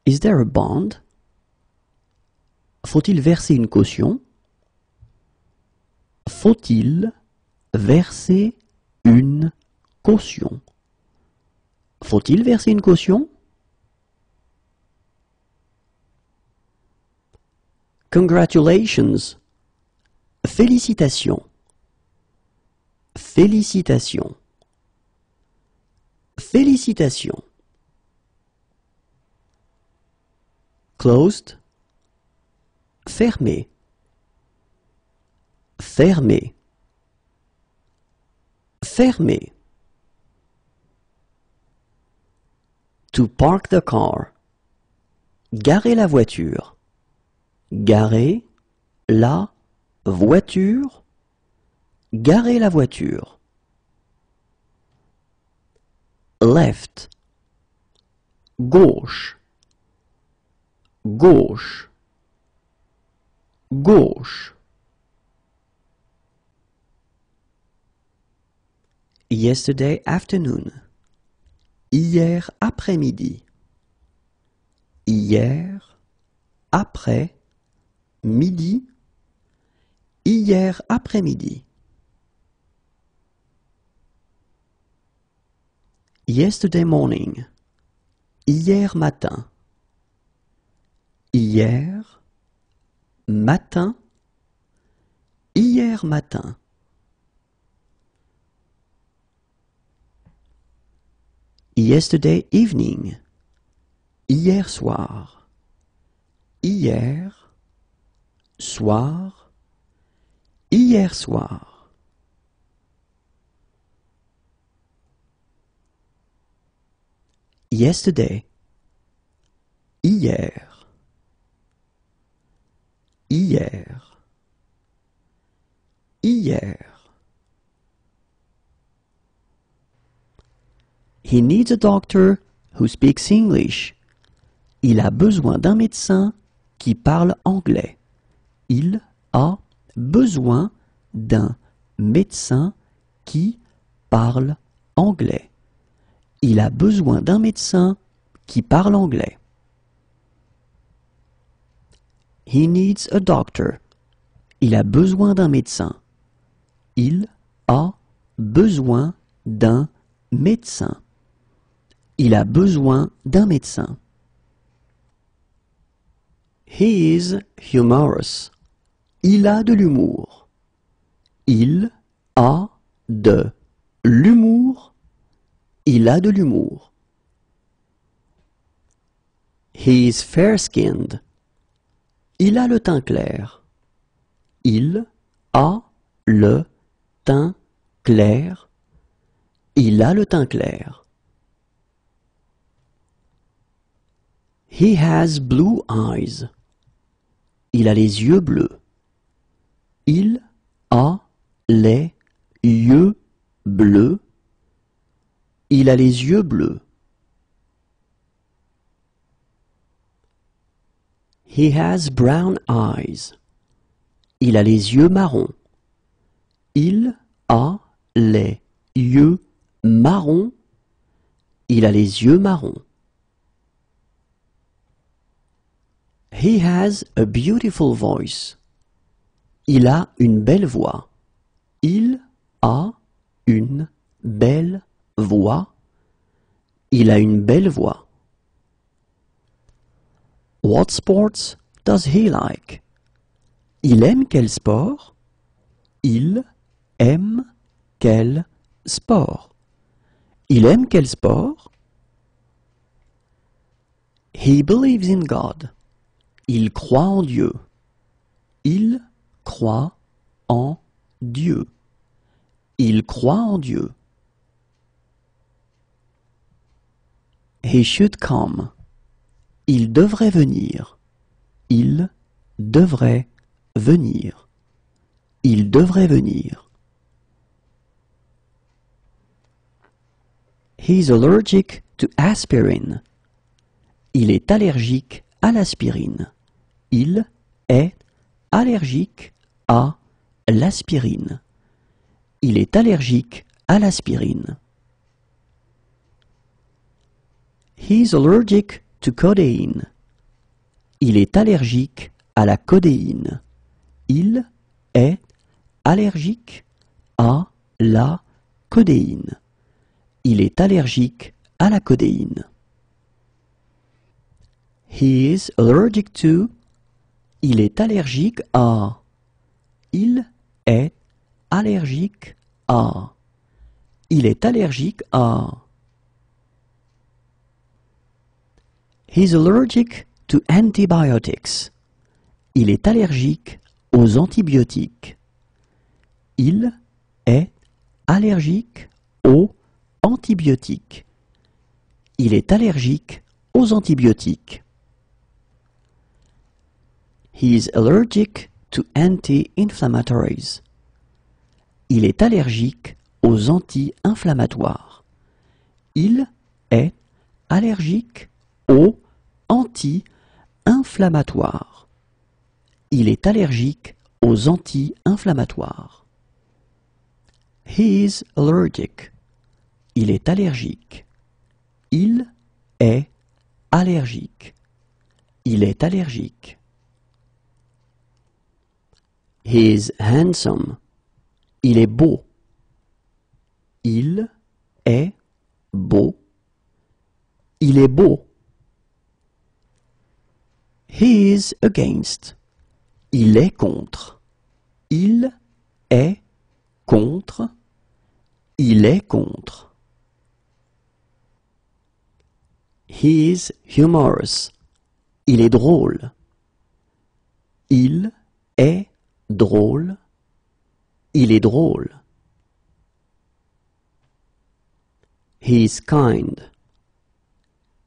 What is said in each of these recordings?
Is there a bond? Faut-il verser une caution? Faut-il verser une caution? Faut-il verser une caution? Congratulations. Félicitations. Félicitations. Félicitations. Closed. Fermé. Fermé. Fermé. To park the car. Garer la voiture. Garer la voiture. Garer la voiture. Left. Gauche. Gauche. Gauche. Yesterday afternoon. Hier après-midi. Hier après-midi. Hier après-midi. Yesterday morning. Hier matin. Hier matin. Hier matin. Yesterday evening. Hier soir. Hier soir. Hier soir. Yesterday. Hier. Hier. Hier. He needs a doctor who speaks English. Il a besoin d'un médecin qui parle anglais. Il a besoin d'un médecin qui parle anglais. Il a besoin d'un médecin qui parle anglais. He needs a doctor. Il a besoin d'un médecin. Il a besoin d'un médecin. Il a besoin d'un médecin. He is humorous. Il a de l'humour. Il a de l'humour. Il a de l'humour. He is fair-skinned. Il a le teint clair. Il a le teint clair. Il a le teint clair. He has blue eyes. Il a les yeux bleus. Il a les yeux bleus. Il a les yeux bleus. He has brown eyes. Il a les yeux marrons. Il a les yeux marrons. Il a les yeux marrons. He has a beautiful voice. Il a une belle voix. Il a une belle voix. Il a une belle voix. What sports does he like? Il aime quel sport? Il aime quel sport? Il aime quel sport? He believes in God. Il croit en Dieu. Il croit en Dieu. Il croit en Dieu. He should come. Il devrait venir. Il devrait venir. Il devrait venir. He's allergic to aspirin. Il est allergique à l'aspirine. Il est allergique à l'aspirine. Il est allergique à l'aspirine. He's allergic to codeine. Il est allergique à la codéine. Il est allergique à la codéine. Il est allergique à la codéine. He is allergic to. Il est allergique à. Il est allergique à. Il est allergique à. He's allergic to antibiotics. Il est allergique aux antibiotiques. Il est allergique aux antibiotiques. Il est allergique aux antibiotiques. He is allergic to anti-inflammatories. Il est allergique aux anti-inflammatoires. Il est allergique aux anti-inflammatoires. Il est allergique aux anti-inflammatoires. He is allergic. Il est allergique. Il est allergique. Il est allergique. He is handsome. Il est beau. Il est beau. Il est beau. He is against. Il est contre. Il est contre. Il est contre. He is humorous. Il est drôle. Il est drôle. Il est drôle. He is kind.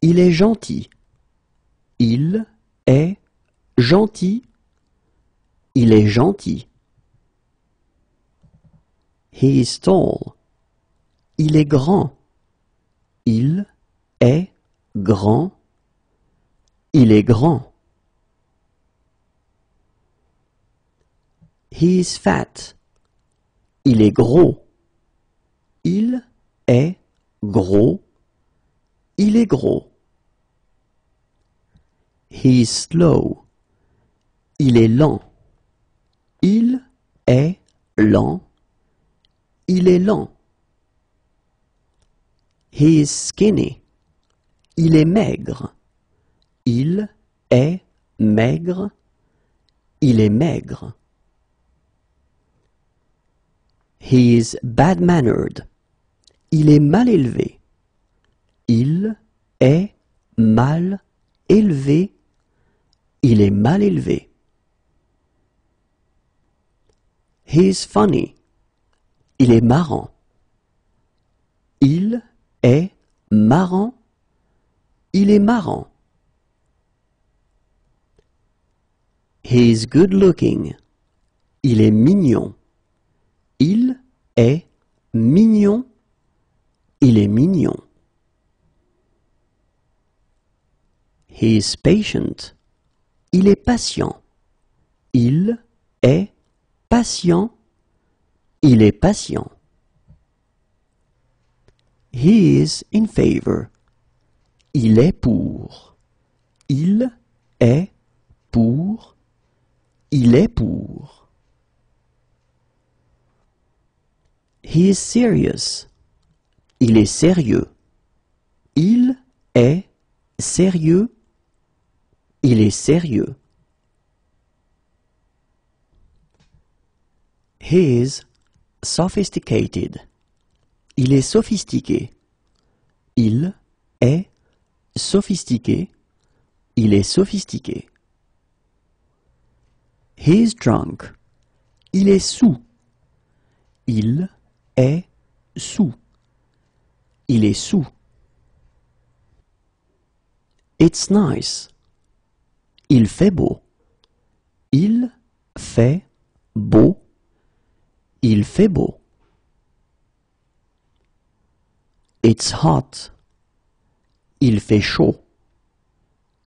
Il est gentil. Il est gentil. Il est gentil. He is tall. Il est grand. Il est grand. Il est grand. He is fat. Il est gros. Il est gros. Il est gros. He is slow. Il est lent. Il est lent. Il est lent. He is skinny. Il est maigre. Il est maigre. Il est maigre. He is bad-mannered. Il est mal élevé. Il est mal élevé. Il est mal élevé. He is funny. Il est marrant. Il est marrant. Il est marrant. He is good looking. Il est mignon. Il est mignon. Il est mignon. He is patient. Il est patient. Il est patient. Il est patient. He is in favor. Il est pour. Il est pour. Il est pour. He is serious. Il est sérieux. Il est sérieux. Il est sérieux. He is sophisticated. Il est sophistiqué. Il est sophistiqué. Il est sophistiqué. He is drunk. Il est saoul. Il est saoul. Il est saoul. It's nice. Il fait beau. Il fait beau. Il fait beau. It's hot. Il fait chaud.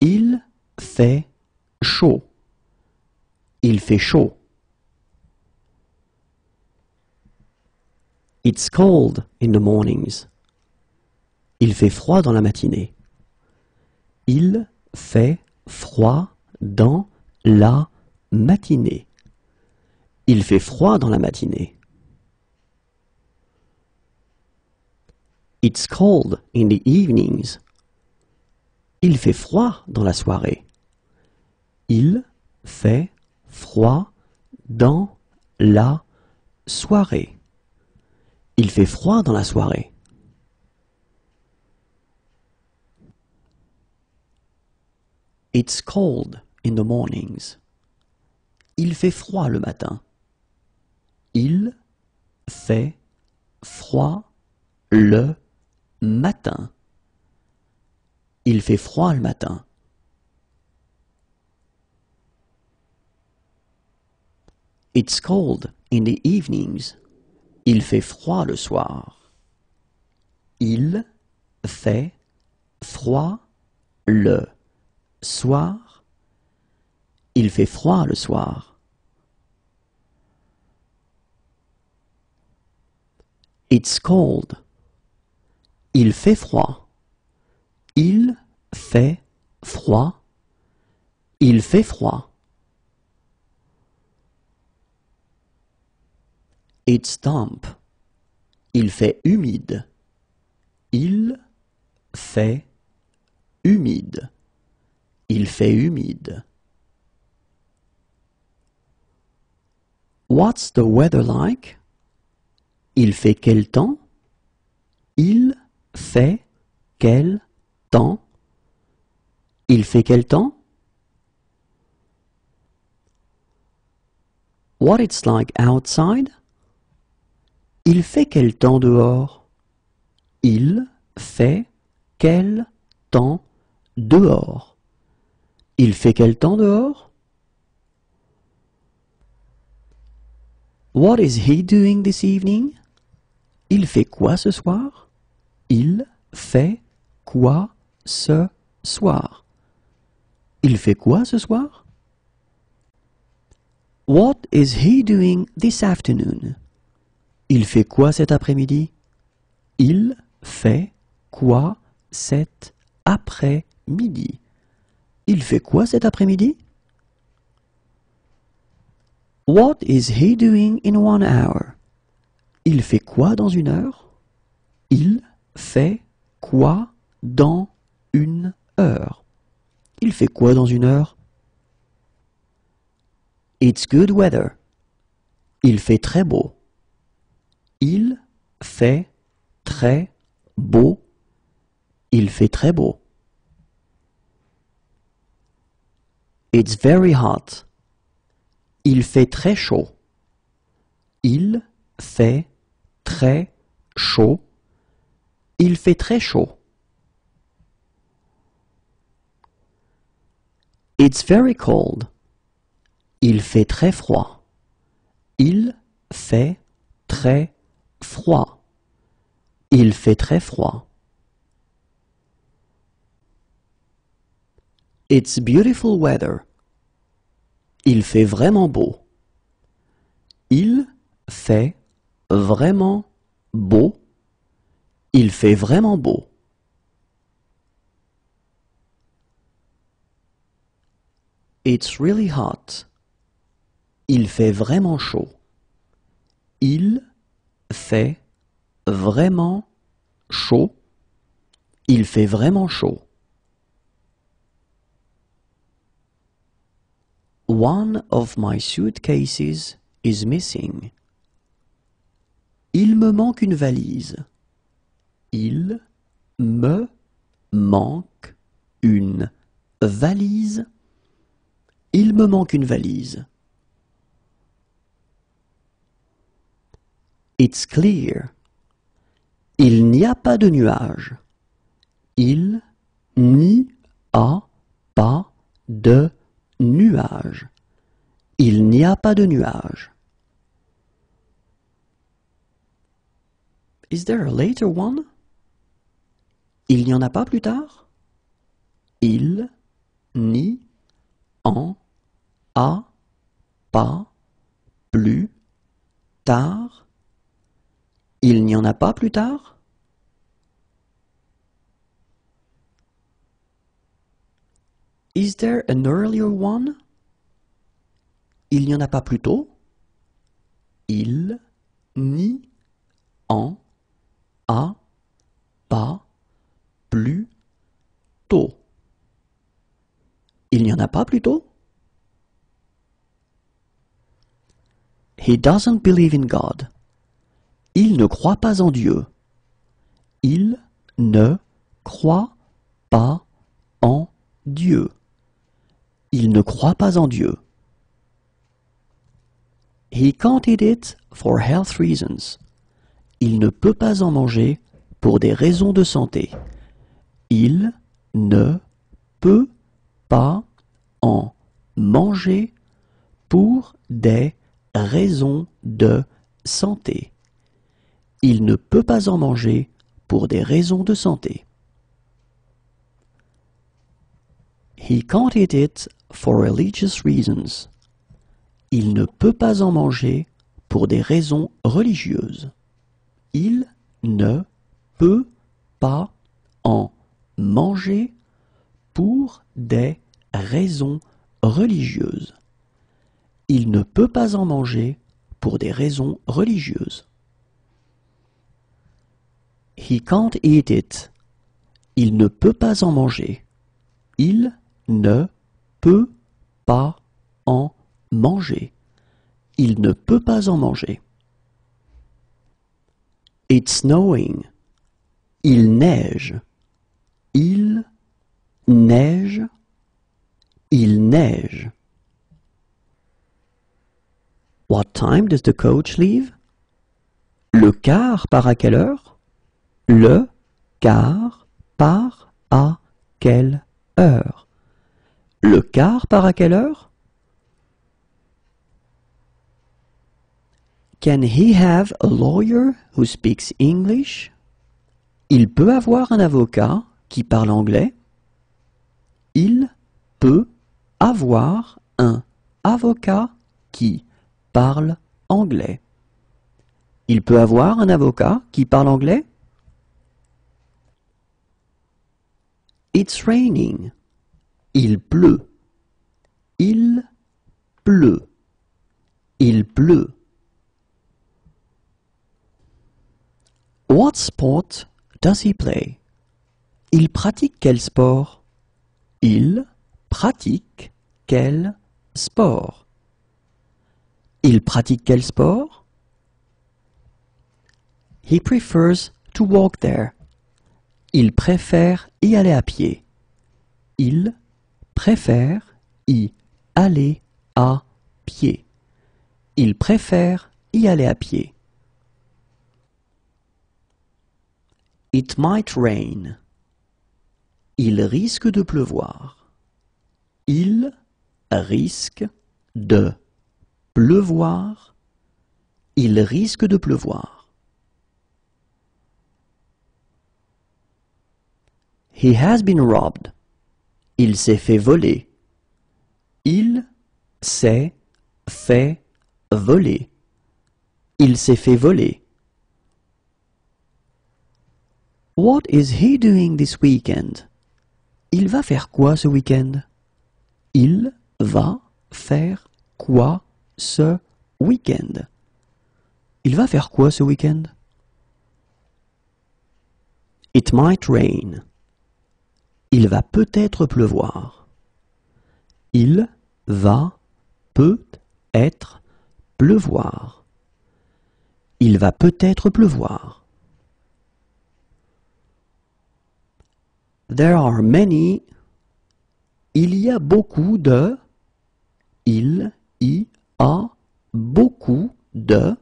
Il fait chaud. Il fait chaud. It's cold in the mornings. Il fait froid dans la matinée. Il fait froid dans la matinée. Il fait froid dans la matinée. It's cold in the evenings. Il fait froid dans la soirée. Il fait froid dans la soirée. Il fait froid dans la soirée. It's cold in the mornings. Il fait froid le matin. Il fait froid le matin. Il fait froid le matin. It's cold in the evenings. Il fait froid le soir. Il fait froid le soir. Il fait froid le soir. It's cold. Il fait froid. Il fait froid. Il fait froid. It's damp. Il fait humide. Il fait humide. Il fait humide. What's the weather like? Il fait quel temps? Il fait quel temps? Il fait quel temps? What it's like outside? Il fait quel temps dehors? Il fait quel temps dehors? Il fait quel temps dehors? What is he doing this evening? Il fait quoi ce soir? Il fait quoi ce soir? Il fait quoi ce soir? What is he doing this afternoon? Il fait quoi cet après-midi? Il fait quoi cet après-midi? Il fait quoi cet après-midi? What is he doing in 1 hour? Il fait quoi dans 1 heure? Il fait quoi dans 1 heure? Il fait quoi dans 1 heure? It's good weather. Il fait très beau. Il fait très beau. Il fait très beau. It's very hot. Il fait très chaud. Il fait très chaud. Il fait très chaud. It's very cold. Il fait très froid. Il fait très froid. Il fait très froid. It's beautiful weather. Il fait vraiment beau. Il fait vraiment beau. Il fait vraiment beau. It's really hot. Il fait vraiment chaud. Il fait vraiment chaud. Il fait vraiment chaud. One of my suitcases is missing. Il me manque une valise. Il me manque une valise. Il me manque une valise. It's clear. Il n'y a pas de nuages. Il n'y a pas de nuages. Il n'y a pas de nuages. Is there a later one? Il n'y en a pas plus tard? Il n'y en a pas plus tard? Il n'y en a pas plus tard? Is there an earlier one? Il n'y en a pas plus tôt? Il n'y en a pas plus tôt. Il n'y en a pas plus tôt? He doesn't believe in God. Il ne croit pas en Dieu. Il ne croit pas en Dieu. Il ne croit pas en Dieu. He can't eat it for health reasons. Il ne peut pas en manger pour des raisons de santé. Il ne peut pas en manger pour des raisons de santé. Il ne peut pas en manger pour des raisons de santé. He can't eat it for religious reasons. Il ne peut pas en manger pour des raisons religieuses. Il ne peut pas en manger pour des raisons religieuses. Il ne peut pas en manger pour des raisons religieuses. He can't eat it. Il ne peut pas en manger. Il ne peut pas en manger. Il ne peut pas en manger. It's snowing. Il neige. Il neige. Il neige. What time does the coach leave? Le car part à quelle heure? Le car part à quelle heure? Le car part à quelle heure? Can he have a lawyer who speaks English? Il peut avoir un avocat qui parle anglais. Il peut avoir un avocat qui parle anglais. Il peut avoir un avocat qui parle anglais? It's raining. Il pleut. Il pleut. Il pleut. What sport does he play? Il pratique quel sport? Il pratique quel sport? Il pratique quel sport? He prefers to walk there. Il préfère y aller à pied. Il préfère y aller à pied. Il préfère y aller à pied. It might rain. Il risque de pleuvoir. Il risque de pleuvoir. Il risque de pleuvoir. He has been robbed. Il s'est fait voler. Il s'est fait voler. Il s'est fait voler. What is he doing this weekend? Il va faire quoi ce week-end? Il va faire quoi ce week-end? Il va faire quoi ce week-end? It might rain. Il va peut-être pleuvoir. Il va peut-être pleuvoir. Il va peut-être pleuvoir. There are many. Il y a beaucoup de. Il y a beaucoup de.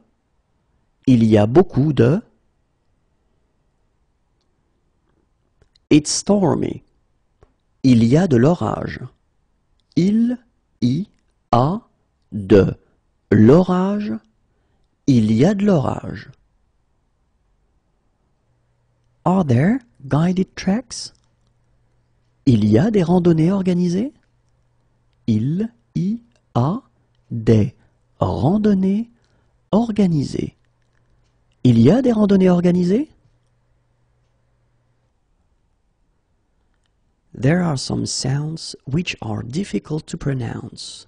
Il y a beaucoup de. It's stormy. Il y a de l'orage. Il y a de l'orage. Il y a de l'orage. Are there guided treks? Il y a des randonnées organisées? Il y a des randonnées organisées. Il y a des randonnées organisées? There are some sounds which are difficult to pronounce.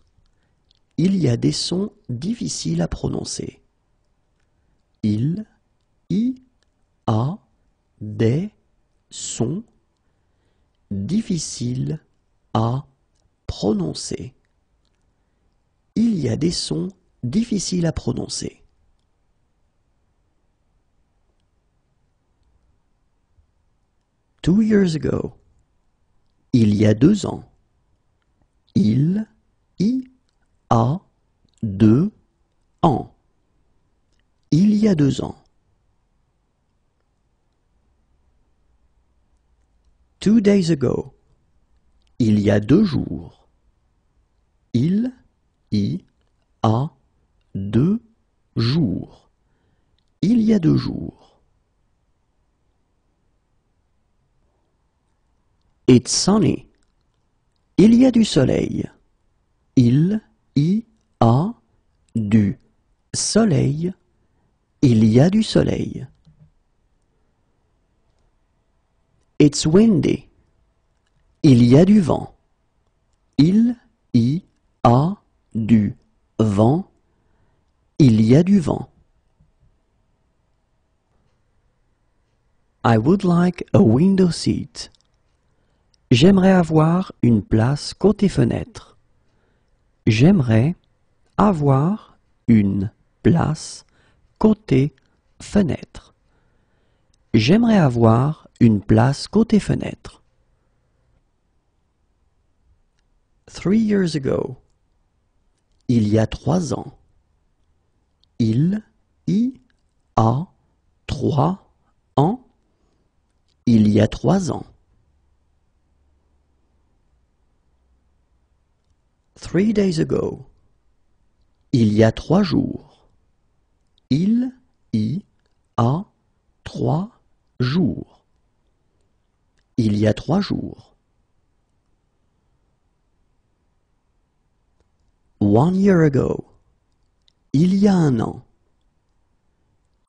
Il y a des sons difficiles à prononcer. Il y a des sons difficiles à prononcer. Il y a des sons difficiles à prononcer. Two years ago. Il y a 2 ans. Il y a 2 ans. Il y a 2 ans. 2 days ago. Il y a 2 jours. Il y a 2 jours. Il y a 2 jours. It's sunny. Il y a du soleil. Il y a du soleil. Il y a du soleil. It's windy. Il y a du vent. Il y a du vent. Il y a du vent. I would like a window seat. J'aimerais avoir une place côté fenêtre. J'aimerais avoir une place côté fenêtre. J'aimerais avoir une place côté fenêtre. 3 years ago. Il y a 3 ans. Il y a 3 ans. Il y a 3 ans. 3 days ago. Il y a 3 jours. Il y a 3 jours. Il y a 3 jours. 1 year ago. Il y a 1 an.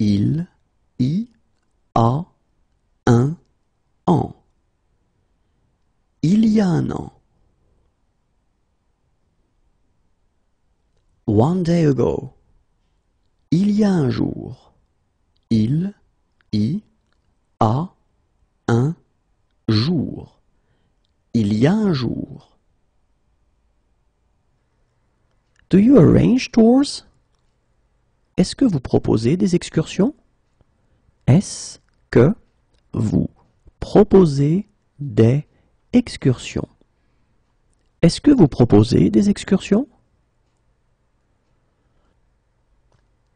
Il y a 1 an. Il y a 1 an. 1 day ago. Il y a 1 jour. Il y a 1 jour. Il y a 1 jour. Do you arrange tours? Est-ce que vous proposez des excursions? Est-ce que vous proposez des excursions? Est-ce que vous proposez des excursions?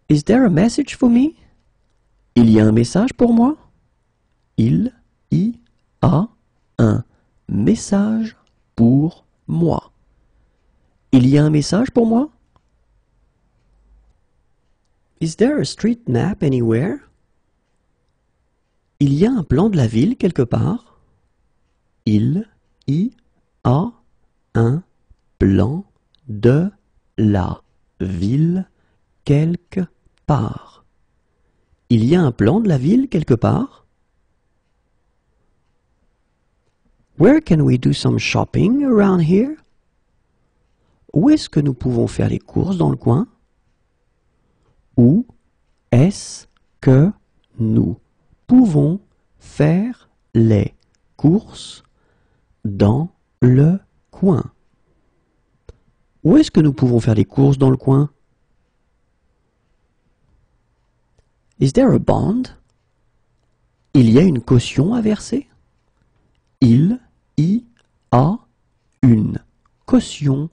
Is there a message for me? Il y a un message pour moi? Il y a un message pour moi. Il y a un message pour moi? Is there a street map anywhere? Il y a un plan de la ville quelque part? Il y a un plan de la ville quelque part. Il y a un plan de la ville quelque part? Where can we do some shopping around here? Où est-ce que nous pouvons faire les courses dans le coin? Où est-ce que nous pouvons faire les courses dans le coin? Où est-ce que nous pouvons faire les courses dans le coin? Is there a bond? Il y a une caution à verser? Il y a une caution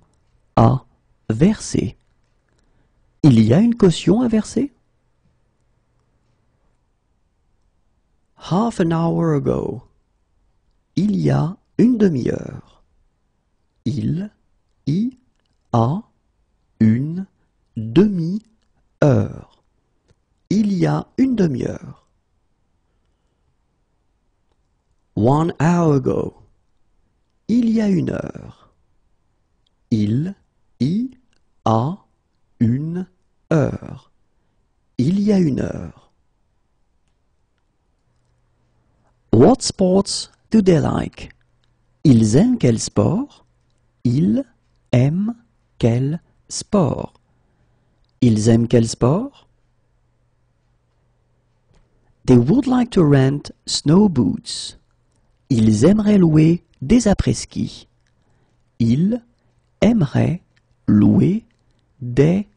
à verser. Il y a une caution à verser? Half an hour ago. Il y a une demi-heure. Il y a une demi-heure. Il y a une demi-heure. 1 hour ago. Il y a 1 heure. Il y a 1 heure. Il y a 1 heure. What sports do they like? Ils aiment quel sport? Ils aiment quel sport? Ils aiment quel sport? They would like to rent snow boots. Ils aimeraient louer des après-ski. Ils aimeraient louer des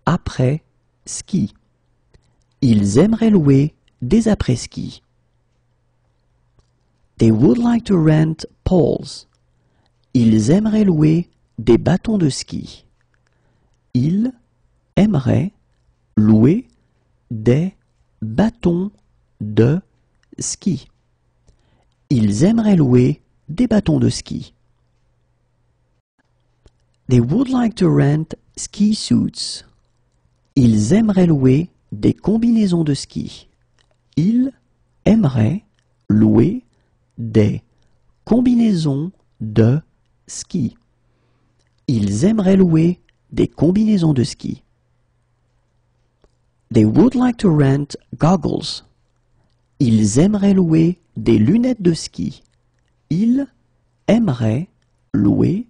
après-ski. Ils aimeraient louer des après-ski. They would like to rent poles. Ils aimeraient louer des bâtons de ski. Ils aimeraient louer des bâtons de ski. Ils aimeraient louer des bâtons de ski. They would like to rent ski suits. Ils aimeraient louer des combinaisons de ski. Ils aimeraient louer des combinaisons de ski. Ils aimeraient louer des combinaisons de ski. They would like to rent goggles. Ils aimeraient louer des lunettes de ski. Ils aimeraient louer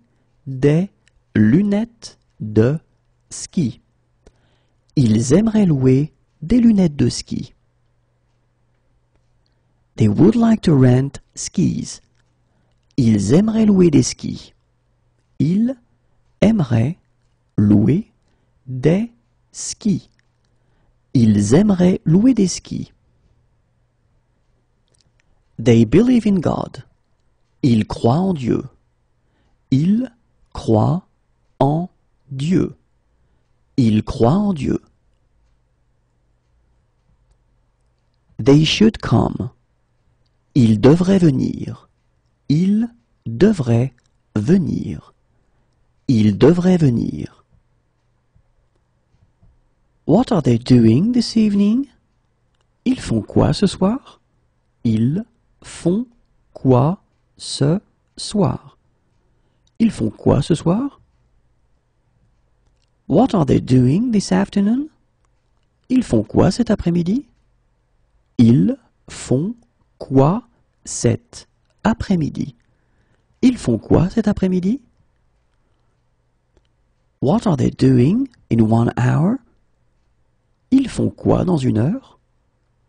des lunettes de ski. Ils aimeraient louer des lunettes de ski. They would like to rent skis. Ils aimeraient louer des skis. Ils aimeraient louer des skis. Ils aimeraient louer des skis. They believe in God. Ils croient en Dieu. Ils croient en Dieu. Ils croient en Dieu. They should come. Ils devraient venir. Ils devraient venir. Ils devraient venir. What are they doing this evening? Ils font quoi ce soir? Ils font quoi ce soir? Ils font quoi ce soir? What are they doing this afternoon? Ils font quoi cet après-midi? Ils font quoi cet après-midi? Ils font quoi cet après-midi? What are they doing in 1 hour? Ils font quoi dans 1 heure?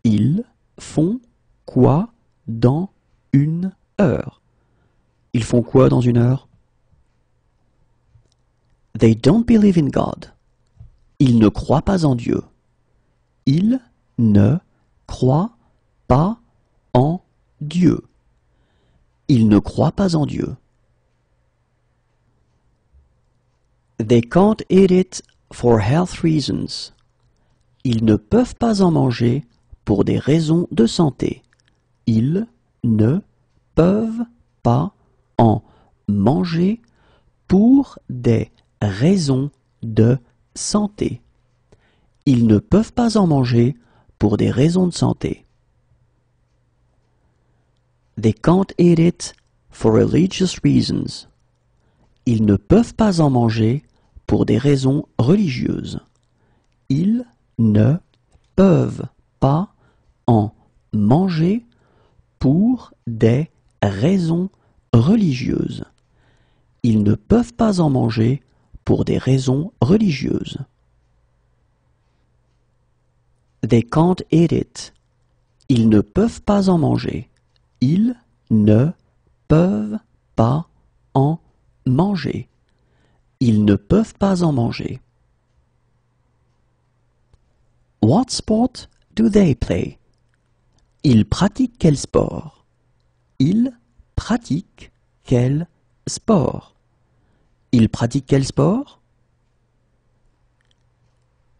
Ils font quoi dans 1 heure? Ils font quoi dans 1 heure? They don't believe in God. Ils ne croient pas en Dieu. Ils ne croient pas en Dieu. Ils ne croient pas en Dieu. They can't eat it for health reasons. Ils ne peuvent pas en manger pour des raisons de santé. Ils ne peuvent pas en manger pour des raisons de santé. Ils ne peuvent pas en manger pour des raisons de santé. They can't eat it for religious reasons. Ils ne peuvent pas en manger pour des raisons religieuses. Ils ne peuvent pas en manger pour des raisons religieuses. Ils ne peuvent pas en manger pour des raisons religieuses. They can't eat it. Ils ne peuvent pas en manger. Ils ne peuvent pas en manger. Ils ne peuvent pas en manger. What sport do they play? Ils pratiquent quel sport? Ils pratiquent quel sport? Ils pratiquent quel sport?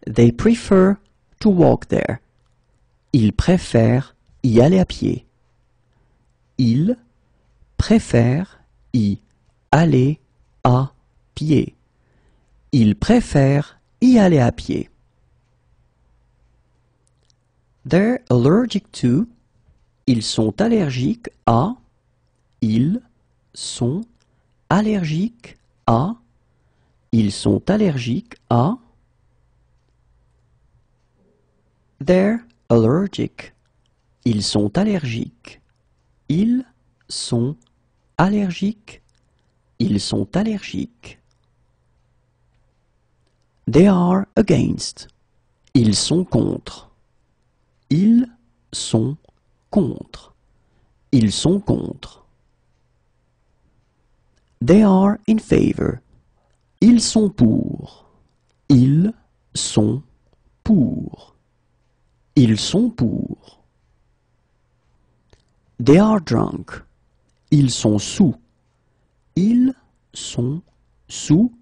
They prefer to walk there. Ils préfèrent y aller à pied. Ils préfèrent y aller à pied. Ils préfèrent y aller à pied. They're allergic to. Ils sont allergiques à. Ils sont allergiques à. Ils sont allergiques à. They're allergic. Ils sont allergiques. Ils sont allergiques? Ils sont allergiques. They are against. Ils sont contre. Ils sont contre. Ils sont contre. They are in favor. Ils sont pour. Ils sont pour. Ils sont pour. They are drunk. Ils sont sous. Ils sont sous.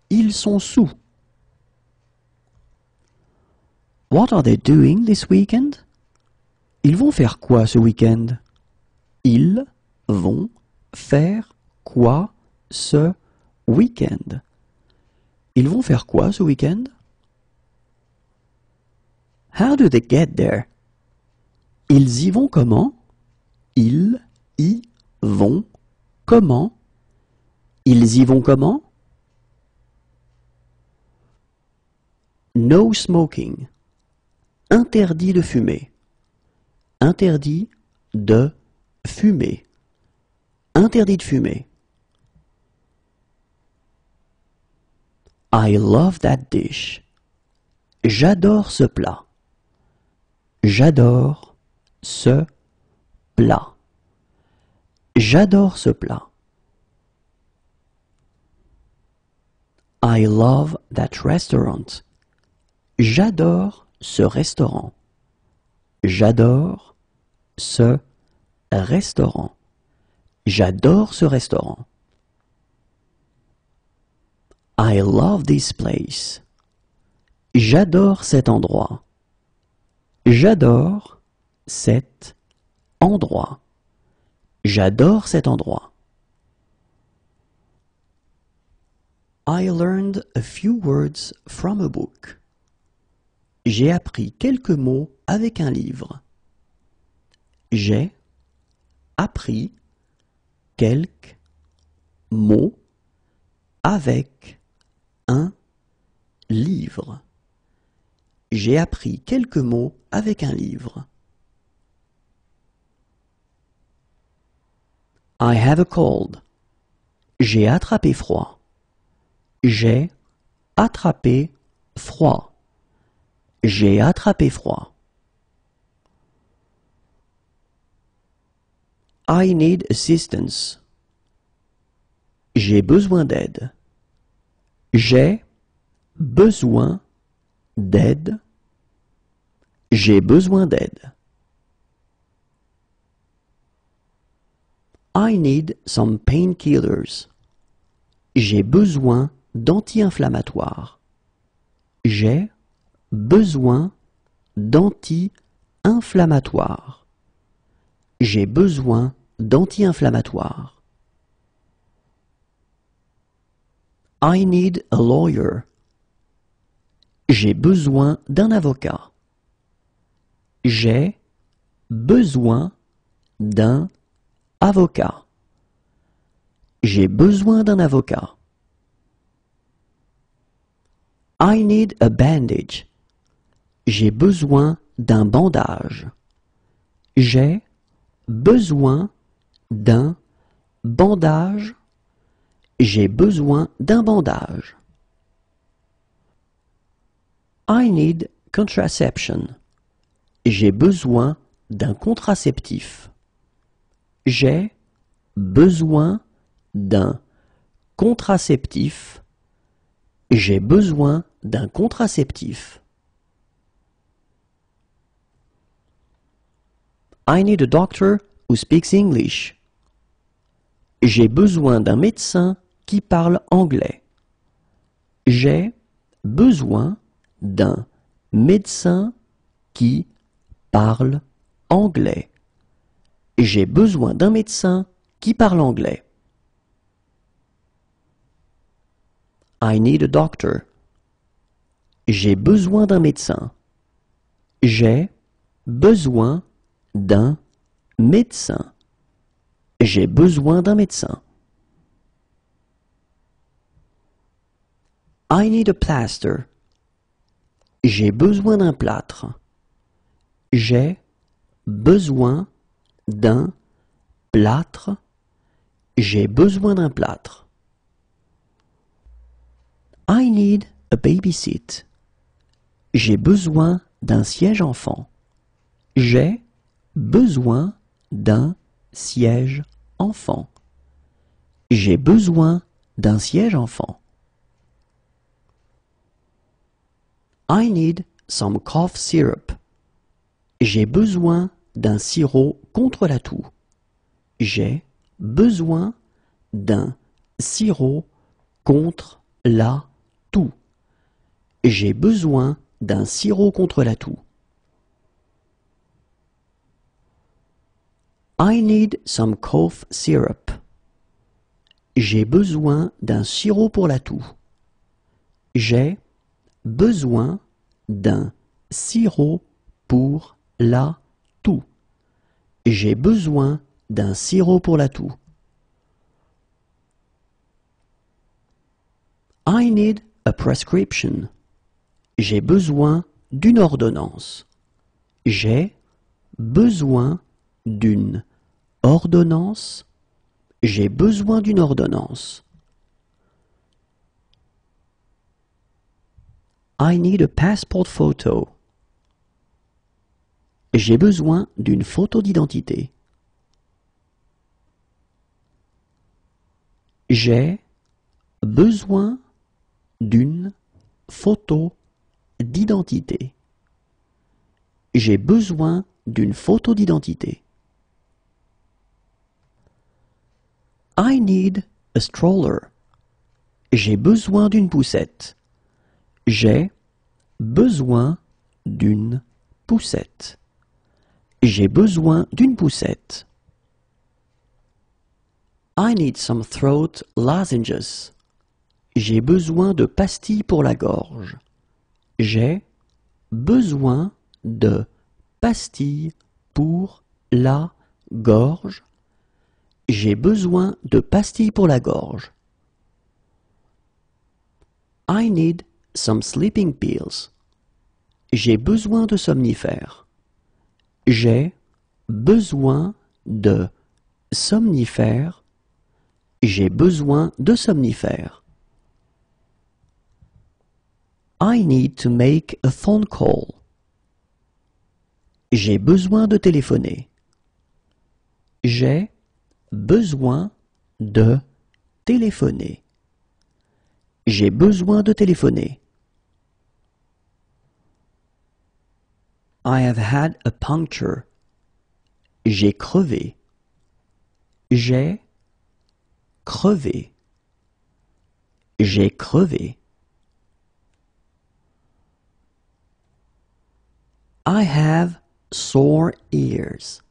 Ils sont sous. What are they doing this weekend? Ils vont faire quoi ce week-end? Ils vont faire quoi ce week-end? Ils vont faire quoi ce week-end? How do they get there? Ils y vont comment? Ils y vont comment? Ils y vont comment? No smoking. Interdit de fumer. Interdit de fumer. Interdit de fumer. I love that dish. J'adore ce plat. J'adore ce plat. J'adore ce plat. I love that restaurant. J'adore ce restaurant. J'adore ce restaurant. J'adore ce restaurant. I love this place. J'adore cet endroit. J'adore cet endroit. J'adore cet endroit. I learned a few words from a book. J'ai appris quelques mots avec un livre. J'ai appris quelques mots avec un livre. J'ai appris quelques mots avec un livre. I have a cold. J'ai attrapé froid. J'ai attrapé froid. J'ai attrapé froid. I need assistance. J'ai besoin d'aide. J'ai besoin d'aide. J'ai besoin d'aide. I need some painkillers. J'ai besoin d'anti-inflammatoires. J'ai besoin d'anti-inflammatoires. J'ai besoin d'anti-inflammatoires. I need a lawyer. J'ai besoin d'un avocat. J'ai besoin d'un avocat. J'ai besoin d'un avocat. I need a bandage. J'ai besoin d'un bandage. J'ai besoin d'un bandage. J'ai besoin d'un bandage. I need contraception. J'ai besoin d'un contraceptif. J'ai besoin d'un contraceptif. J'ai besoin d'un contraceptif. I need a doctor who speaks English. J'ai besoin d'un médecin qui parle anglais. J'ai besoin d'un médecin qui parle anglais. J'ai besoin d'un médecin qui parle anglais. I need a doctor. J'ai besoin d'un médecin. J'ai besoin d'un médecin. J'ai besoin d'un médecin. I need a plaster. J'ai besoin d'un plâtre. J'ai besoin d'un plâtre. J'ai besoin d'un plâtre. I need a baby seat. J'ai besoin d'un siège enfant. J'ai besoin d'un siège enfant. J'ai besoin d'un siège enfant. I need some cough syrup. J'ai besoin d'un sirop contre la toux. J'ai besoin d'un sirop contre la toux. J'ai besoin d'un sirop contre la toux. I need some cough syrup. J'ai besoin d'un sirop pour la toux. J'ai besoin d'un sirop pour la toux. J'ai besoin d'un sirop pour la toux. I need a prescription. J'ai besoin d'une ordonnance. J'ai besoin d'une ordonnance. J'ai besoin d'une ordonnance. I need a passport photo. J'ai besoin d'une photo d'identité. J'ai besoin d'une photo d'identité. J'ai besoin d'une photo d'identité. I need a stroller. J'ai besoin d'une poussette. J'ai besoin d'une poussette. J'ai besoin d'une poussette. I need some throat lozenges. J'ai besoin de pastilles pour la gorge. J'ai besoin de pastilles pour la gorge. J'ai besoin de pastilles pour la gorge. I need some sleeping pills. J'ai besoin de somnifères. J'ai besoin de somnifères. J'ai besoin de somnifères. I need to make a phone call. J'ai besoin de téléphoner. J'ai besoin de téléphoner. J'ai besoin de téléphoner. I have had a puncture. J'ai crevé. J'ai crevé. J'ai crevé. I have sore ears.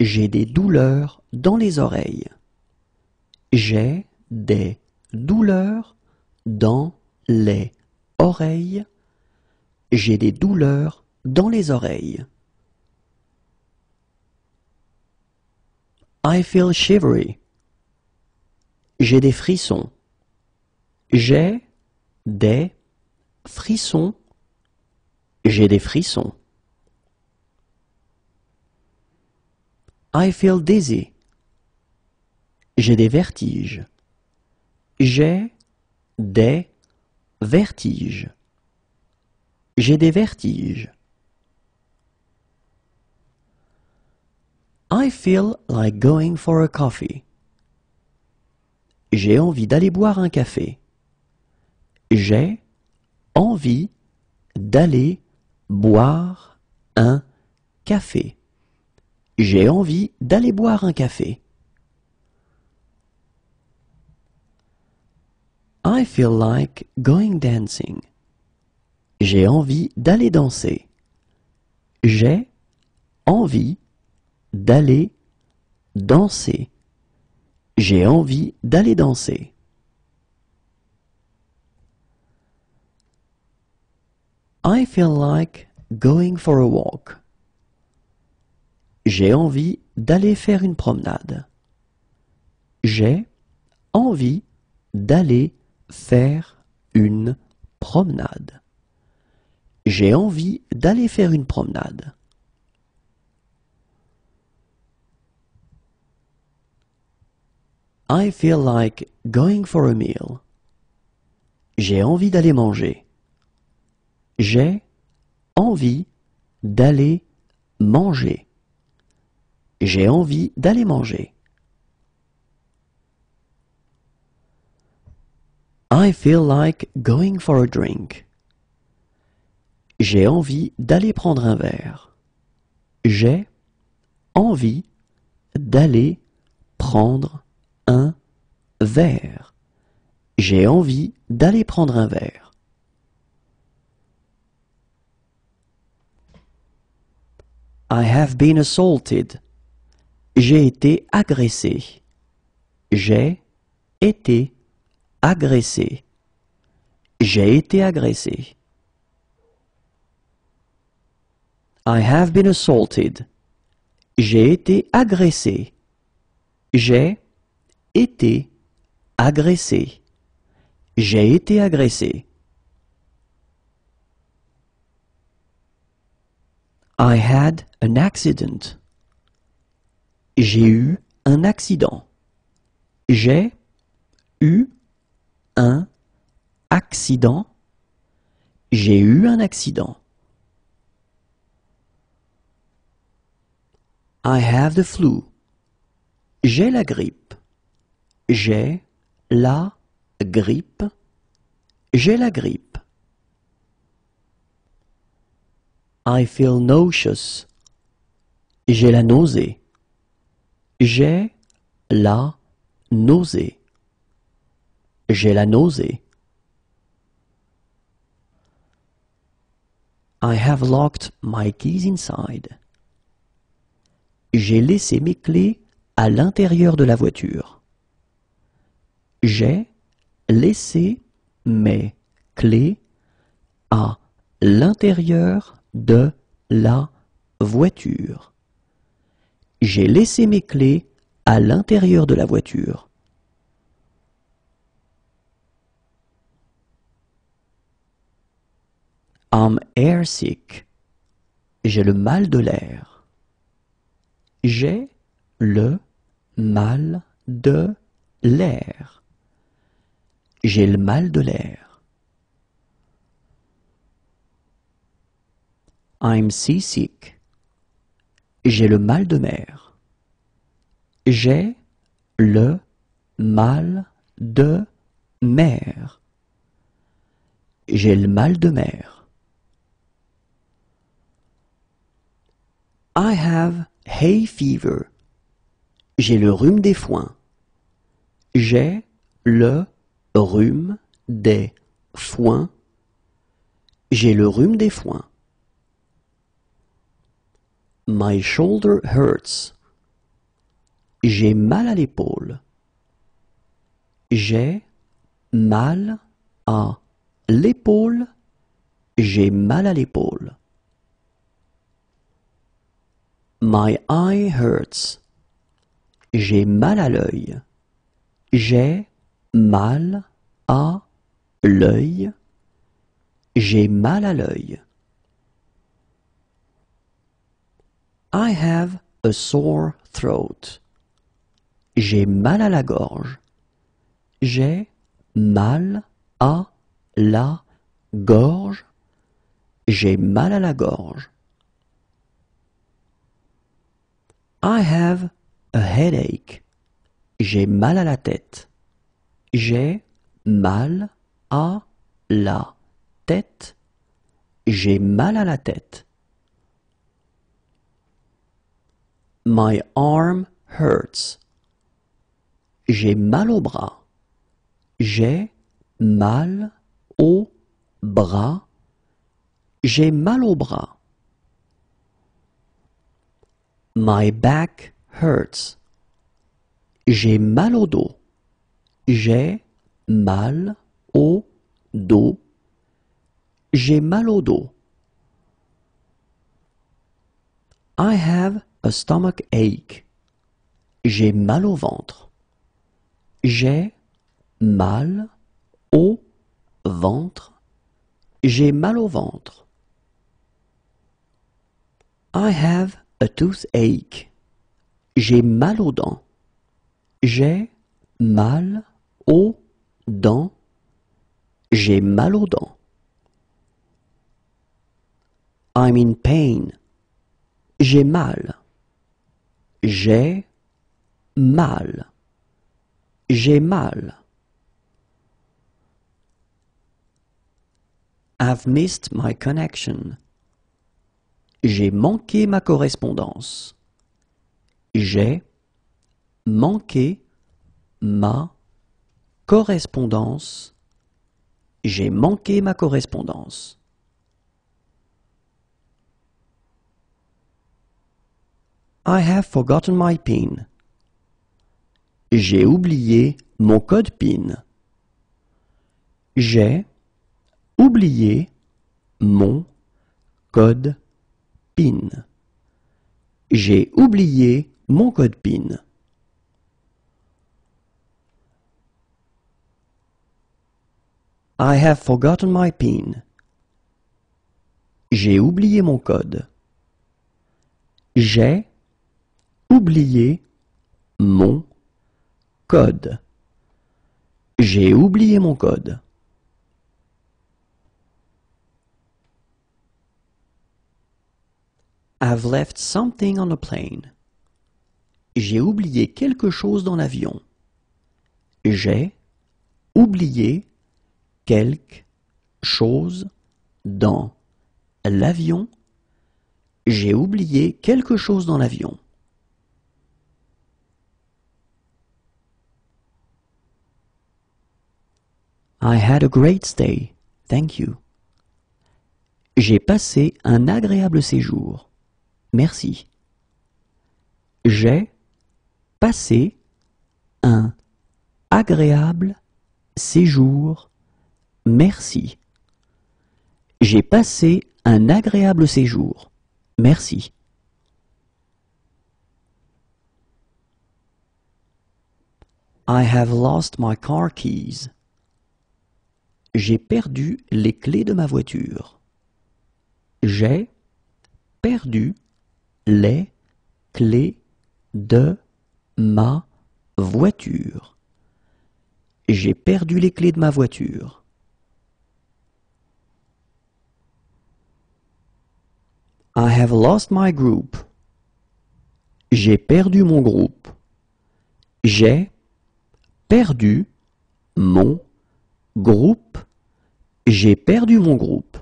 J'ai des douleurs dans les oreilles. J'ai des douleurs dans les oreilles. J'ai des douleurs dans les oreilles. I feel shivery. J'ai des frissons. J'ai des frissons. J'ai des frissons. I feel dizzy. J'ai des vertiges. J'ai des vertiges. J'ai des vertiges. I feel like going for a coffee. J'ai envie d'aller boire un café. J'ai envie d'aller boire un café. J'ai envie d'aller boire un café. I feel like going dancing. J'ai envie d'aller danser. J'ai envie d'aller danser. J'ai envie d'aller danser. I feel like going for a walk. J'ai envie d'aller faire une promenade. J'ai envie d'aller faire une promenade. J'ai envie d'aller faire une promenade. I feel like going for a meal. J'ai envie d'aller manger. J'ai envie d'aller manger. J'ai envie d'aller manger. I feel like going for a drink. J'ai envie d'aller prendre un verre. J'ai envie d'aller prendre un verre. J'ai envie d'aller prendre un verre. I have been assaulted. J'ai été agressé. J'ai été agressé. J'ai été agressé. I have been assaulted. J'ai été agressé. J'ai été agressé. J'ai été agressé. I had an accident. J'ai eu un accident. J'ai eu un accident. J'ai eu un accident. I have the flu. J'ai la grippe. J'ai la grippe. J'ai la grippe. I feel nauseous. J'ai la nausée. J'ai la nausée. J'ai la nausée. I have locked my keys inside. J'ai laissé mes clés à l'intérieur de la voiture. J'ai laissé mes clés à l'intérieur de la voiture. J'ai laissé mes clés à l'intérieur de la voiture. I'm airsick. J'ai le mal de l'air. J'ai le mal de l'air. J'ai le mal de l'air. I'm seasick. J'ai le mal de mer. J'ai le mal de mer. J'ai le mal de mer. I have hay fever. J'ai le rhume des foins. J'ai le rhume des foins. J'ai le rhume des foins. My shoulder hurts. J'ai mal à l'épaule. J'ai mal à l'épaule. J'ai mal à l'épaule. My eye hurts. J'ai mal à l'œil. J'ai mal à l'œil. J'ai mal à l'œil. I have a sore throat. J'ai mal à la gorge. J'ai mal à la gorge. J'ai mal à la gorge. I have a headache. J'ai mal à la tête. J'ai mal à la tête. J'ai mal à la tête. My arm hurts. J'ai mal au bras. J'ai mal au bras. J'ai mal au bras. My back hurts. J'ai mal au dos. J'ai mal au dos. J'ai mal au dos. I have a stomach ache. J'ai mal au ventre. J'ai mal au ventre. J'ai mal au ventre. I have a toothache. J'ai mal aux dents. J'ai mal aux dents. J'ai mal aux dents. I'm in pain. J'ai mal. J'ai mal. J'ai mal. I've missed my connection. J'ai manqué ma correspondance. J'ai manqué ma correspondance. J'ai manqué ma correspondance. I have forgotten my PIN. J'ai oublié mon code PIN. J'ai oublié mon code PIN. J'ai oublié mon code PIN. I have forgotten my PIN. J'ai oublié mon code. J'ai oublié mon code. J'ai oublié mon code. I've left something on a plane. J'ai oublié quelque chose dans l'avion. J'ai oublié quelque chose dans l'avion. J'ai oublié quelque chose dans l'avion. I had a great stay. Thank you. J'ai passé un agréable séjour. Merci. J'ai passé un agréable séjour. Merci. J'ai passé un agréable séjour. Merci. I have lost my car keys. J'ai perdu les clés de ma voiture. J'ai perdu les clés de ma voiture. J'ai perdu les clés de ma voiture. I have lost my group. J'ai perdu mon groupe. J'ai perdu mon groupe. J'ai perdu mon groupe.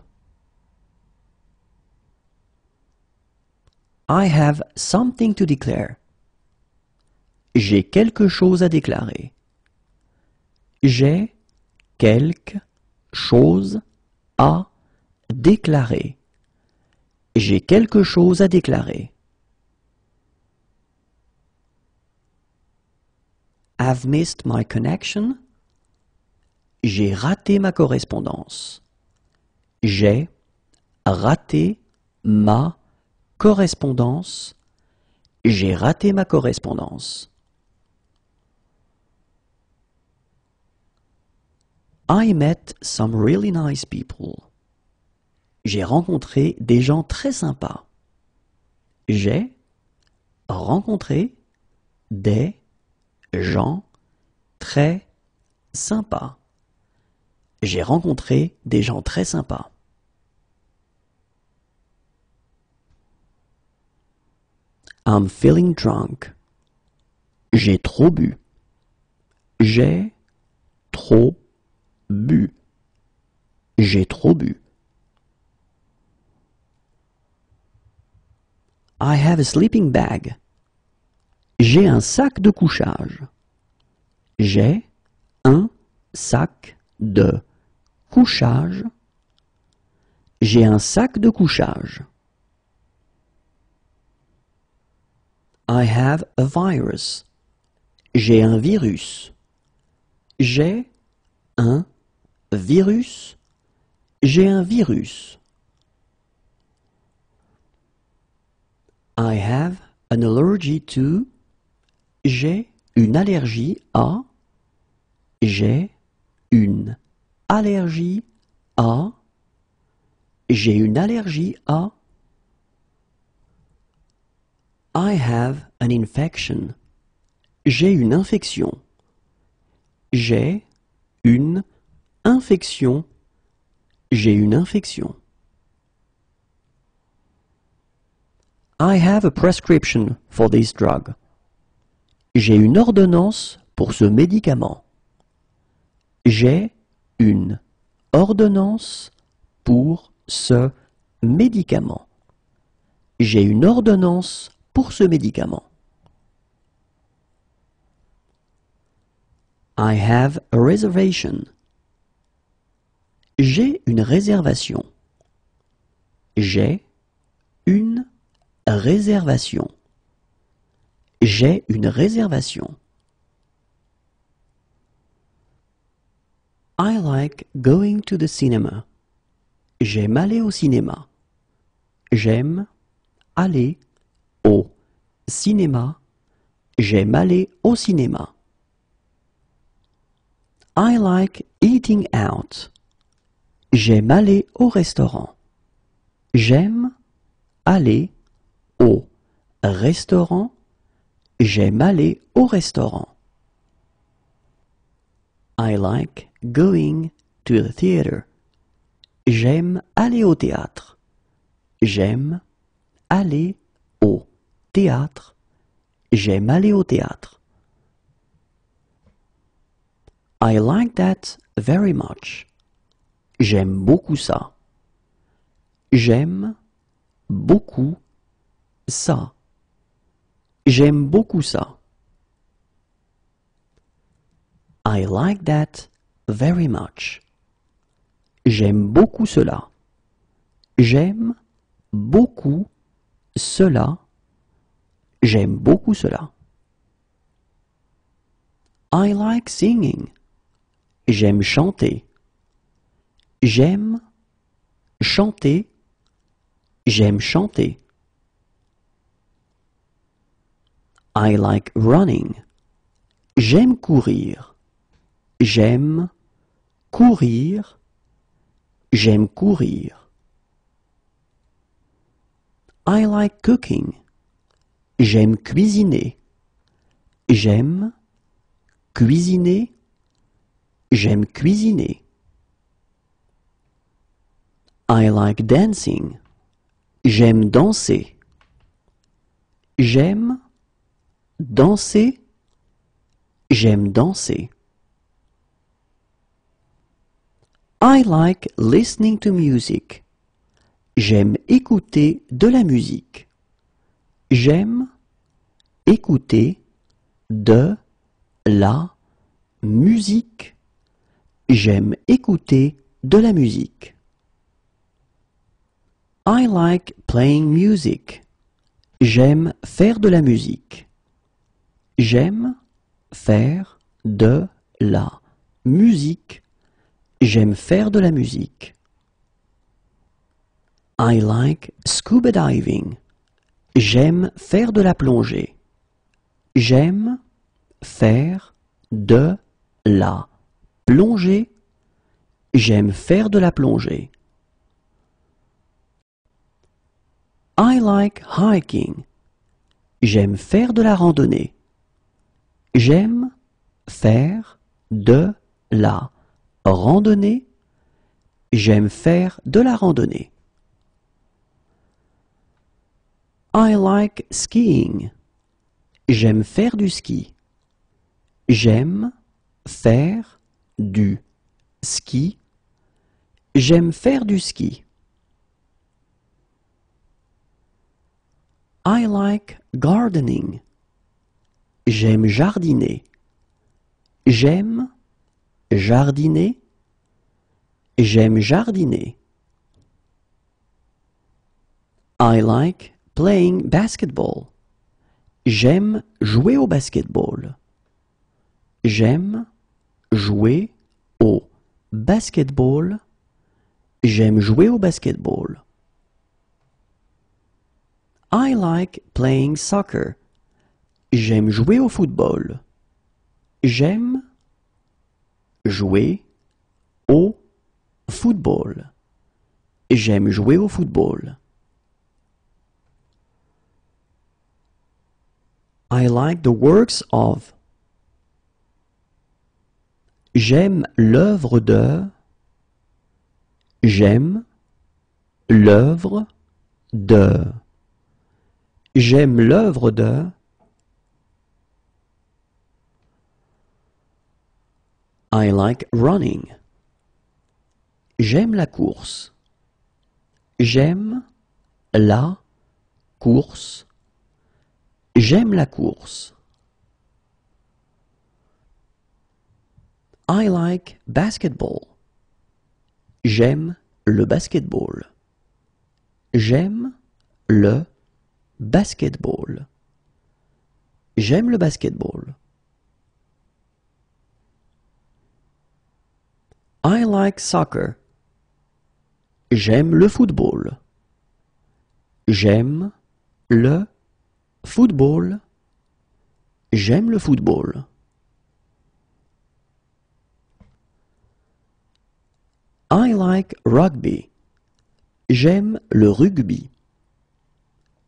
I have something to declare. J'ai quelque chose à déclarer. J'ai quelque chose à déclarer. J'ai quelque chose à déclarer. I've missed my connection. J'ai raté ma correspondance. J'ai raté ma correspondance. J'ai raté ma correspondance. I met some really nice people. J'ai rencontré des gens très sympas. J'ai rencontré des gens très sympas. J'ai rencontré des gens très sympas. I'm feeling drunk. J'ai trop bu. J'ai trop bu. J'ai trop bu. I have a sleeping bag. J'ai un sac de couchage. J'ai un sac de couchage. J'ai un sac de couchage. I have a virus. J'ai un virus. J'ai un virus. J'ai un virus. I have an allergy to. J'ai une allergie à. J'ai une allergie à. J'ai une allergie à. I have an infection. J'ai une infection. J'ai une infection. J'ai une infection. I have a prescription for this drug. J'ai une ordonnance pour ce médicament. J'ai une ordonnance pour ce médicament. J'ai une ordonnance pour ce médicament. I have a reservation. J'ai une réservation. J'ai une réservation. J'ai une réservation. I like going to the cinema. J'aime aller au cinéma. J'aime aller au cinéma. J'aime aller au cinéma. I like eating out. J'aime aller au restaurant. J'aime aller au restaurant. J'aime aller au restaurant. I like going to the theater. J'aime aller au théâtre. J'aime aller au théâtre. J'aime aller au théâtre. I like that very much. J'aime beaucoup ça. J'aime beaucoup ça. J'aime beaucoup ça. I like that very much. J'aime beaucoup cela. J'aime beaucoup cela. J'aime beaucoup cela. I like singing. J'aime chanter. J'aime chanter. J'aime chanter. I like running. J'aime courir. J'aime courir. J'aime courir. I like cooking. J'aime cuisiner. J'aime cuisiner. J'aime cuisiner. I like dancing. J'aime danser. J'aime danser. J'aime danser. I like listening to music. J'aime écouter de la musique. J'aime écouter de la musique. J'aime écouter de la musique. I like playing music. J'aime faire de la musique. J'aime faire de la musique. J'aime faire de la musique. I like scuba diving. J'aime faire de la plongée. J'aime faire de la plongée. J'aime faire de la plongée. I like hiking. J'aime faire de la randonnée. J'aime faire de la randonnée. J'aime faire de la randonnée. I like skiing. J'aime faire du ski. J'aime faire du ski. J'aime faire du ski. I like gardening. J'aime jardiner. J'aime jardiner. J'aime jardiner. I like playing basketball. J'aime jouer au basketball. J'aime jouer au basketball. J'aime jouer au basketball. I like playing soccer. J'aime jouer au football. J'aime jouer au football. J'aime jouer au football. I like the works of. J'aime l'œuvre de. J'aime l'œuvre de. J'aime l'œuvre de. I like running. J'aime la course. J'aime la course. J'aime la course. I like basketball. J'aime le basketball. J'aime le basketball. J'aime le basketball. I like soccer. J'aime le football. J'aime le football. J'aime le football. I like rugby. J'aime le rugby.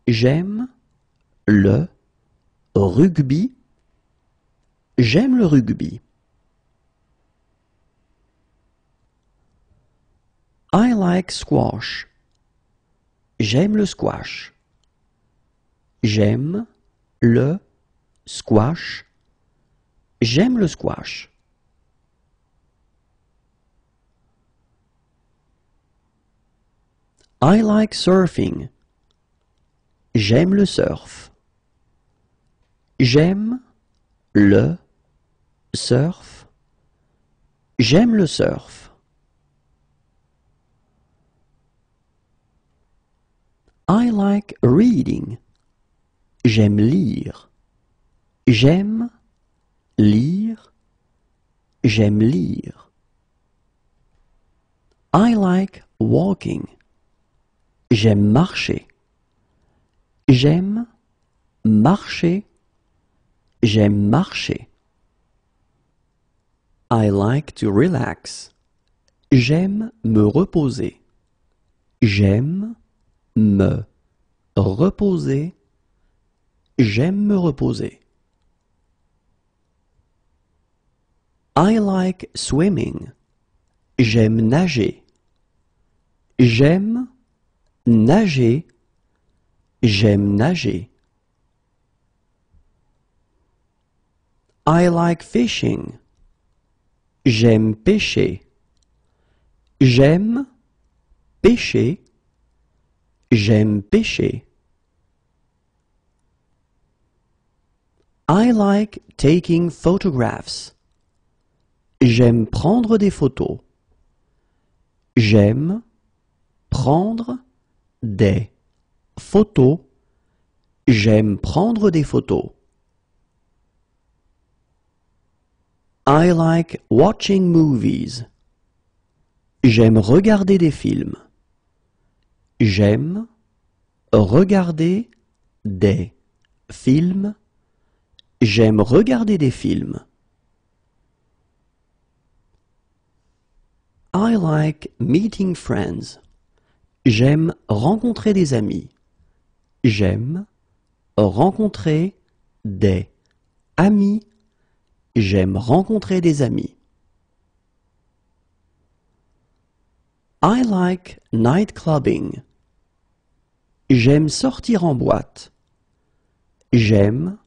J'aime le rugby. J'aime le rugby. I like squash. J'aime le squash. J'aime le squash. J'aime le squash. I like surfing. J'aime le surf. J'aime le surf. J'aime le surf. I like reading. J'aime lire. J'aime lire. J'aime lire. I like walking. J'aime marcher. J'aime marcher. J'aime marcher. I like to relax. J'aime me reposer. J'aime me reposer. J'aime me reposer. I like swimming. J'aime nager. J'aime nager. J'aime nager. I like fishing. J'aime pêcher. J'aime pêcher. J'aime pêcher. I like taking photographs. J'aime prendre des photos. J'aime prendre des photos. J'aime prendre des photos. I like watching movies. J'aime regarder des films. J'aime regarder des films. J'aime regarder des films. I like meeting friends. J'aime rencontrer des amis. J'aime rencontrer des amis. J'aime rencontrer des amis. I like night clubbing. J'aime sortir en boîte. J'aime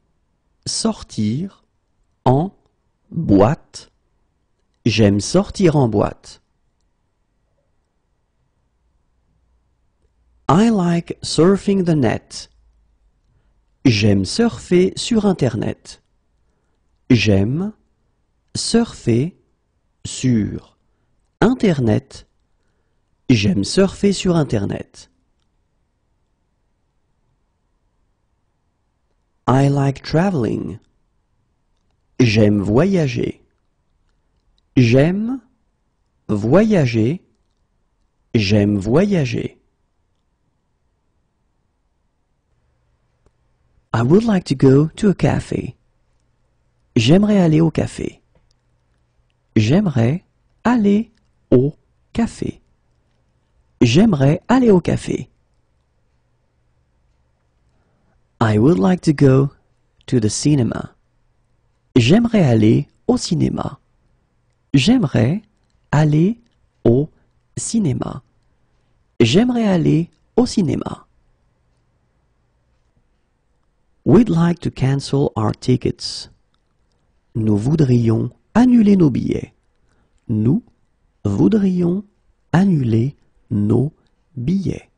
sortir en boîte. J'aime sortir en boîte. I like surfing the net. J'aime surfer sur Internet. J'aime surfer sur Internet. J'aime surfer sur Internet. I like traveling. J'aime voyager. J'aime voyager. J'aime voyager. I would like to go to a cafe. J'aimerais aller au café. J'aimerais aller au café. J'aimerais aller au café. I would like to go to the cinema. J'aimerais aller au cinéma. J'aimerais aller au cinéma. J'aimerais aller au cinéma. We'd like to cancel our tickets. Nous voudrions annuler nos billets. Nous voudrions annuler nos billets.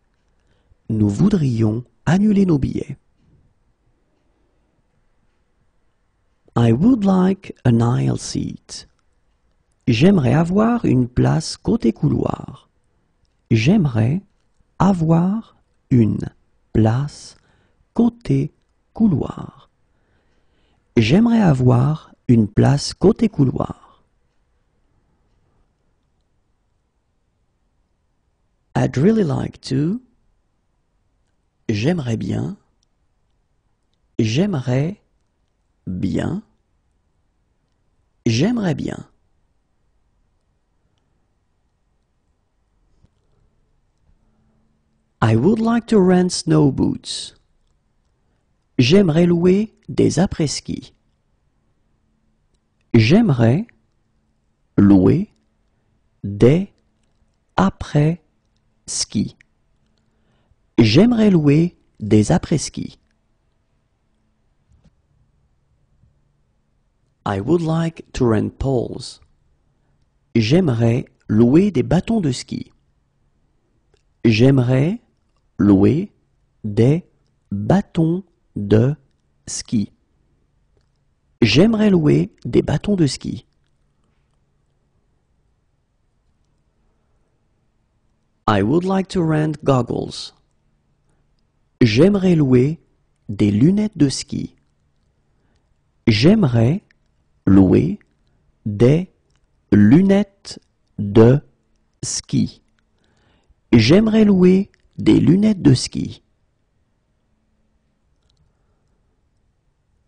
Nous voudrions annuler nos billets. I would like an aisle seat. J'aimerais avoir une place côté couloir. J'aimerais avoir une place côté couloir. J'aimerais avoir une place côté couloir. I'd really like to. J'aimerais bien. J'aimerais bien. J'aimerais bien. I would like to rent snow boots. J'aimerais louer des après-ski. J'aimerais louer des après-ski. J'aimerais louer des après-ski. I would like to rent poles. J'aimerais louer des bâtons de ski. J'aimerais louer des bâtons de ski. J'aimerais louer des bâtons de ski. I would like to rent goggles. J'aimerais louer des lunettes de ski. J'aimerais louer des lunettes de ski. J'aimerais louer des lunettes de ski.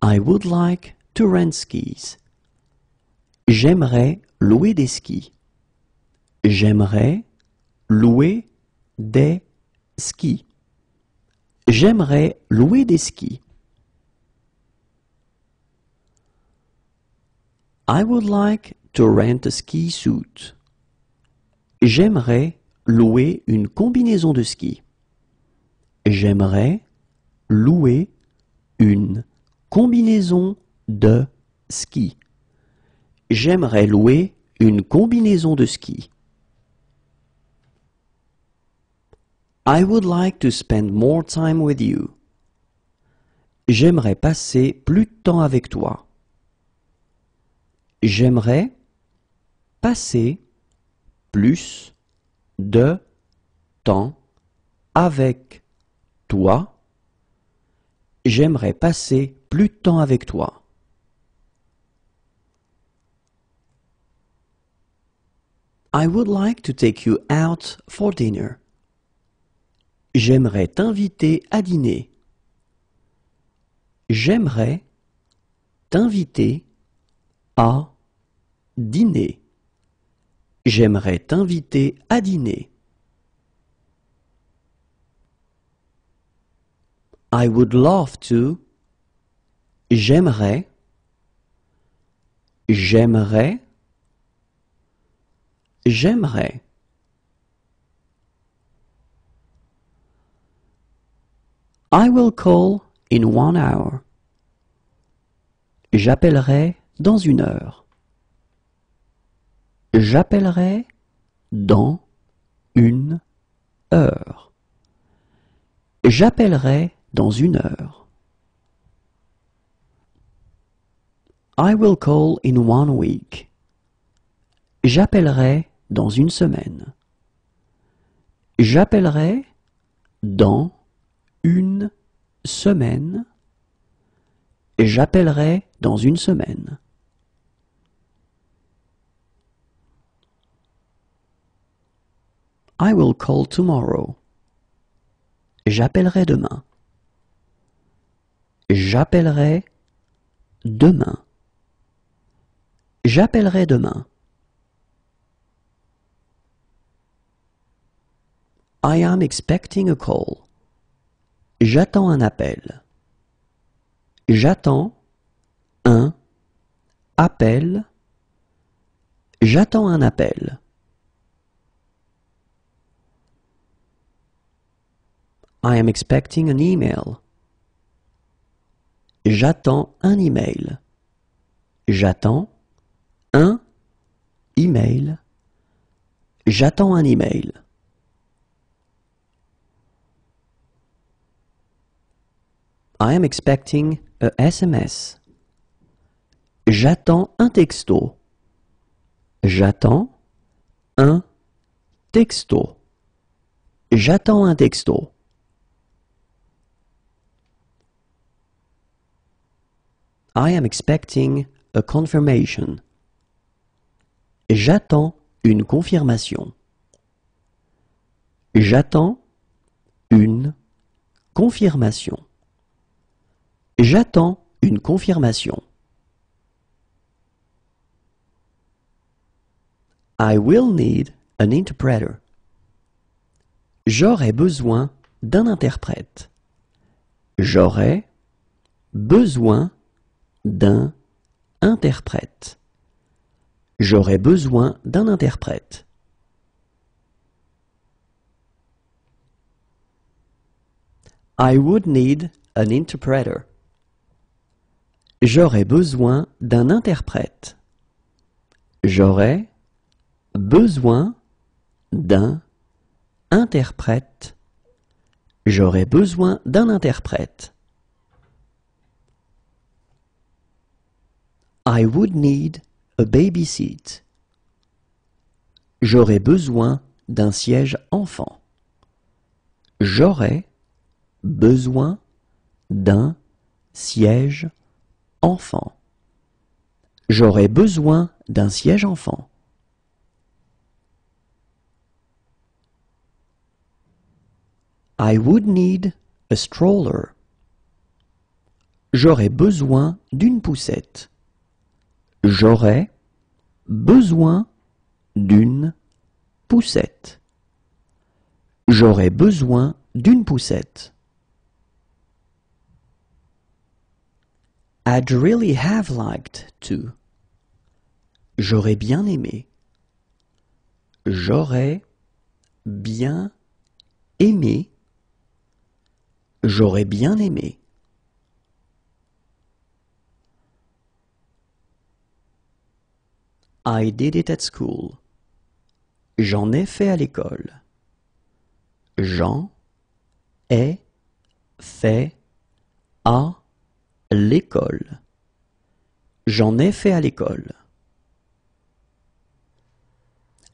I would like to rent skis. J'aimerais louer des skis. J'aimerais louer des skis. J'aimerais louer des skis. I would like to rent a ski suit. J'aimerais louer une combinaison de ski. J'aimerais louer une combinaison de ski. J'aimerais louer une combinaison de ski. I would like to spend more time with you. J'aimerais passer plus de temps avec toi. J'aimerais passer plus de temps avec toi. J'aimerais passer plus de temps avec toi. I would like to take you out for dinner. J'aimerais t'inviter à dîner. J'aimerais t'inviter à dîner. J'aimerais t'inviter à dîner. I would love to. J'aimerais. J'aimerais. J'aimerais. I will call in 1 hour. J'appellerai dans 1 heure. J'appellerai dans 1 heure. J'appellerai dans 1 heure. I will call in 1 week. J'appellerai dans 1 semaine. J'appellerai dans 1 semaine. J'appellerai dans 1 semaine. I will call tomorrow. J'appellerai demain. J'appellerai demain. J'appellerai demain. I am expecting a call. J'attends un appel. J'attends un appel. J'attends un appel. I am expecting an email. J'attends un email. J'attends un email. J'attends un email. I am expecting a SMS. J'attends un texto. J'attends un texto. J'attends un texto. I am expecting a confirmation. J'attends une confirmation. J'attends une confirmation. J'attends une confirmation. I will need an interpreter. J'aurai besoin d'un interprète. J'aurai besoin d'un interprète. J'aurai besoin d'un interprète. I would need an interpreter. J'aurai besoin d'un interprète. J'aurai besoin d'un interprète. J'aurai besoin d'un interprète. I would need a baby seat. J'aurai besoin d'un siège enfant. J'aurai besoin d'un siège enfant. J'aurai besoin d'un siège enfant. I would need a stroller. J'aurai besoin d'une poussette. J'aurai besoin d'une poussette. J'aurai besoin d'une poussette. I'd really have liked to. J'aurais bien aimé. J'aurais bien aimé. J'aurais bien aimé. I did it at school. J'en ai fait à l'école. J'en ai fait à l'école. J'en ai fait à l'école.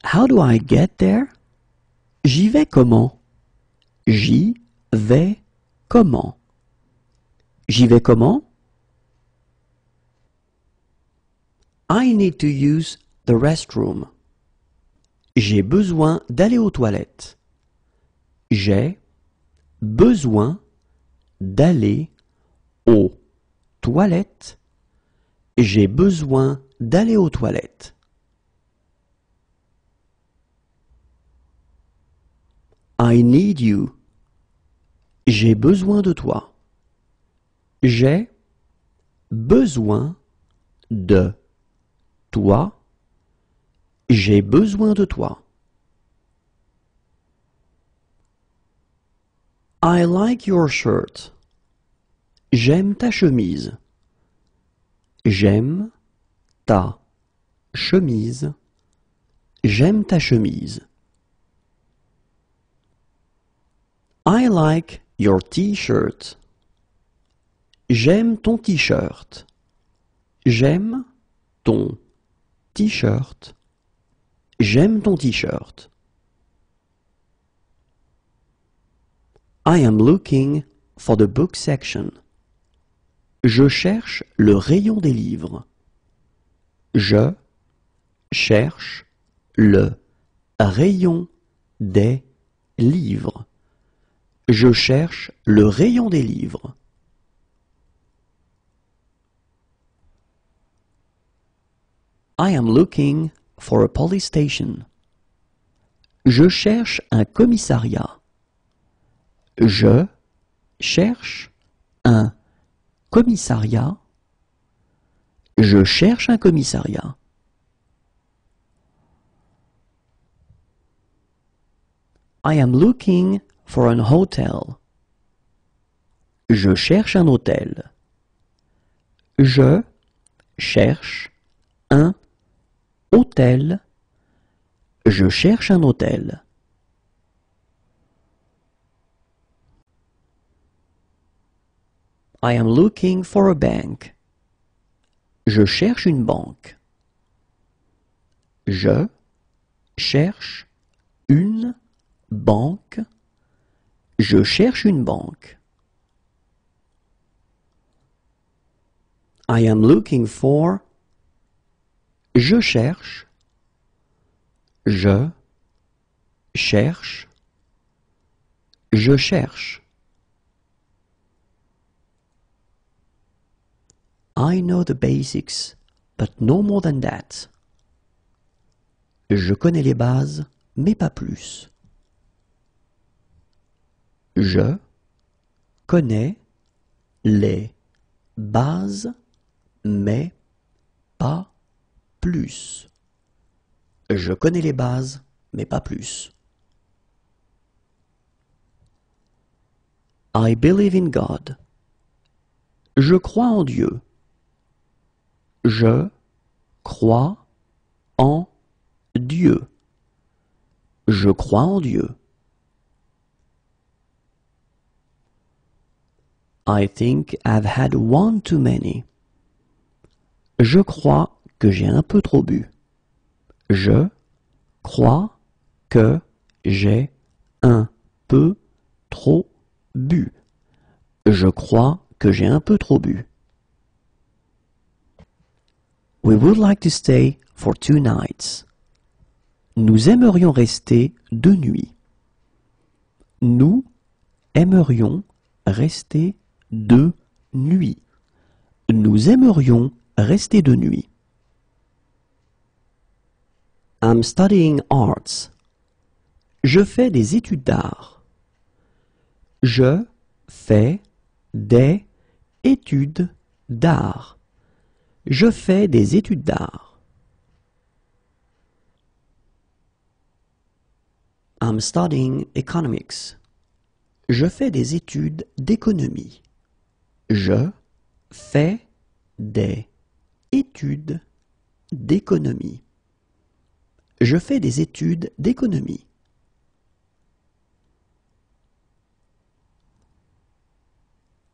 How do I get there? J'y vais comment? J'y vais comment? J'y vais comment? I need to use the restroom. J'ai besoin d'aller aux toilettes. J'ai besoin d'aller aux toilettes. J'ai besoin d'aller aux toilettes. I need you. J'ai besoin de toi. J'ai besoin de toi. J'ai besoin de toi. I like your shirt. J'aime ta chemise. J'aime ta chemise. J'aime ta chemise. I like your t-shirt. J'aime ton t-shirt. J'aime ton t-shirt. J'aime ton t-shirt. I am looking for the book section. Je cherche le rayon des livres. Je cherche le rayon des livres. Je cherche le rayon des livres. I am looking for a police station. Je cherche un commissariat. Je cherche un commissariat. Je cherche un commissariat. I am looking for an hotel. Je cherche un hôtel. Je cherche un hôtel. Je cherche un hôtel. I am looking for a bank. Je cherche une banque. Je cherche une banque. Je cherche une banque. I am looking for. Je cherche. Je cherche. Je cherche. I know the basics, but no more than that. Je connais les bases, mais pas plus. Je connais les bases, mais pas plus. Je connais les bases, mais pas plus. I believe in God. Je crois en Dieu. Je crois en Dieu. Je crois en Dieu. I think I've had one too many. Je crois que j'ai un peu trop bu. Je crois que j'ai un peu trop bu. Je crois que j'ai un peu trop bu. We would like to stay for 2 nights. Nous aimerions rester 2 nuits. Nous aimerions rester 2 nuits. Nous aimerions rester 2 nuits. I'm studying arts. Je fais des études d'art. Je fais des études d'art. Je fais des études d'art. I'm studying economics. Je fais des études d'économie. Je fais des études d'économie. Je fais des études d'économie.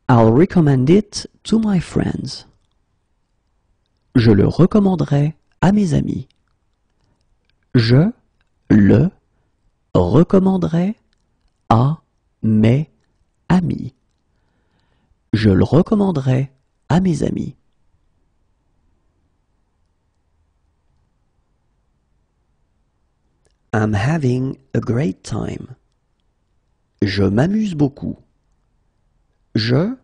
I'll recommend it to my friends. Je le recommanderai à mes amis. Je le recommanderai à mes amis. Je le recommanderai à mes amis. I'm having a great time. Je m'amuse beaucoup. Je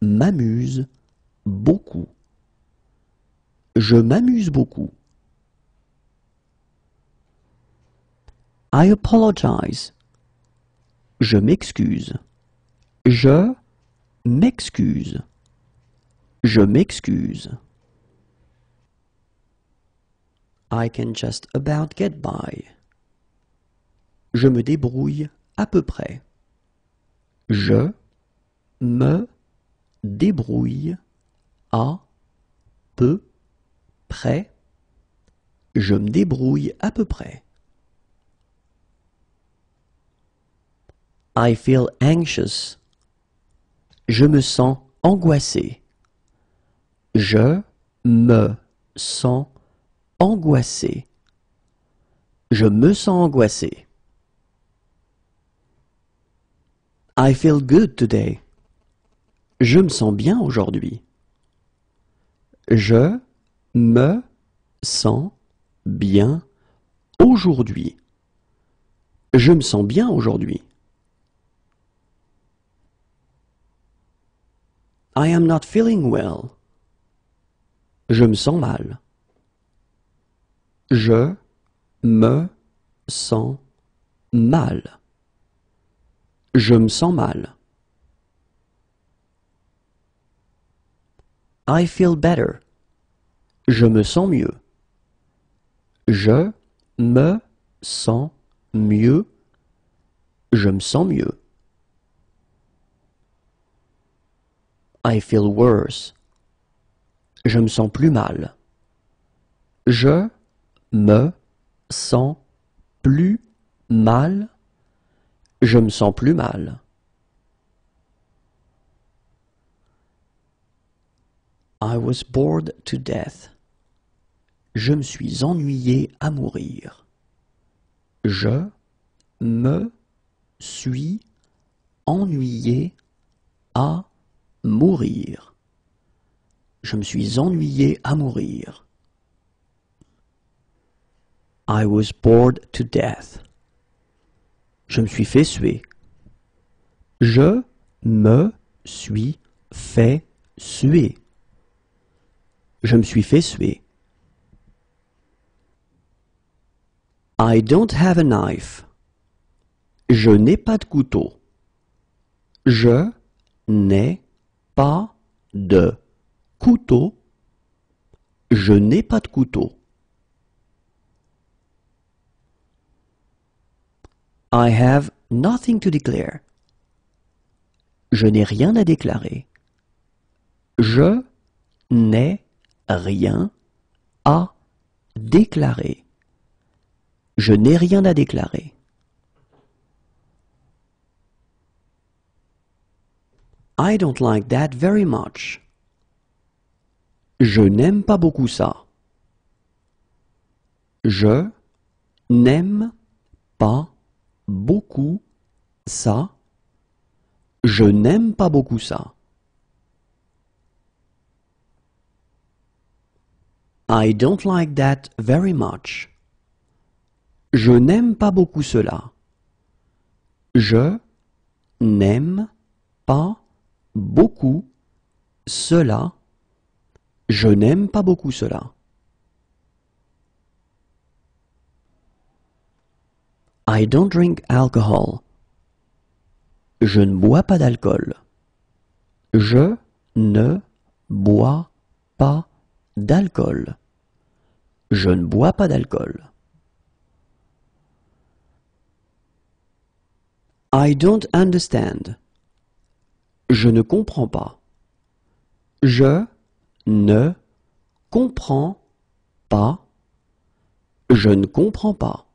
m'amuse beaucoup. Je m'amuse beaucoup. I apologize. Je m'excuse. Je m'excuse. Je m'excuse. I can just about get by. Je me débrouille à peu près. Je me débrouille à peu près. Je me débrouille à peu près. I feel anxious. Je me sens angoissé. Je me sens angoissé. Je me sens angoissé. I feel good today. Je me sens bien aujourd'hui. Je me sens bien aujourd'hui. Je me sens bien aujourd'hui. I am not feeling well. Je me sens mal. Je me sens mal. Je me sens mal. I feel better. Je me sens mieux. Je me sens mieux. Je me sens mieux. I feel worse. Je me sens plus mal. Je me sens plus mal. Je me sens plus mal. I was bored to death. Je me suis ennuyé à mourir. Je me suis ennuyé à mourir. Je me suis ennuyé à mourir. I was bored to death. Je me suis fait suer. Je me suis fait suer. Je me suis fait suer. I don't have a knife. Je n'ai pas de couteau. Je n'ai pas de couteau. Je n'ai pas de couteau. I have nothing to declare. Je n'ai rien à déclarer. Je n'ai rien à déclarer. Je n'ai rien à déclarer. I don't like that very much. Je n'aime pas beaucoup ça. Je n'aime pas beaucoup ça. Je n'aime pas beaucoup ça. I don't like that very much. Je n'aime pas beaucoup cela. Je n'aime pas beaucoup cela. Je n'aime pas beaucoup cela. I don't drink alcohol. Je ne bois pas d'alcool. Je ne bois pas d'alcool. Je ne bois pas d'alcool. I don't understand. Je ne comprends pas. Je ne comprends pas. Je ne comprends pas.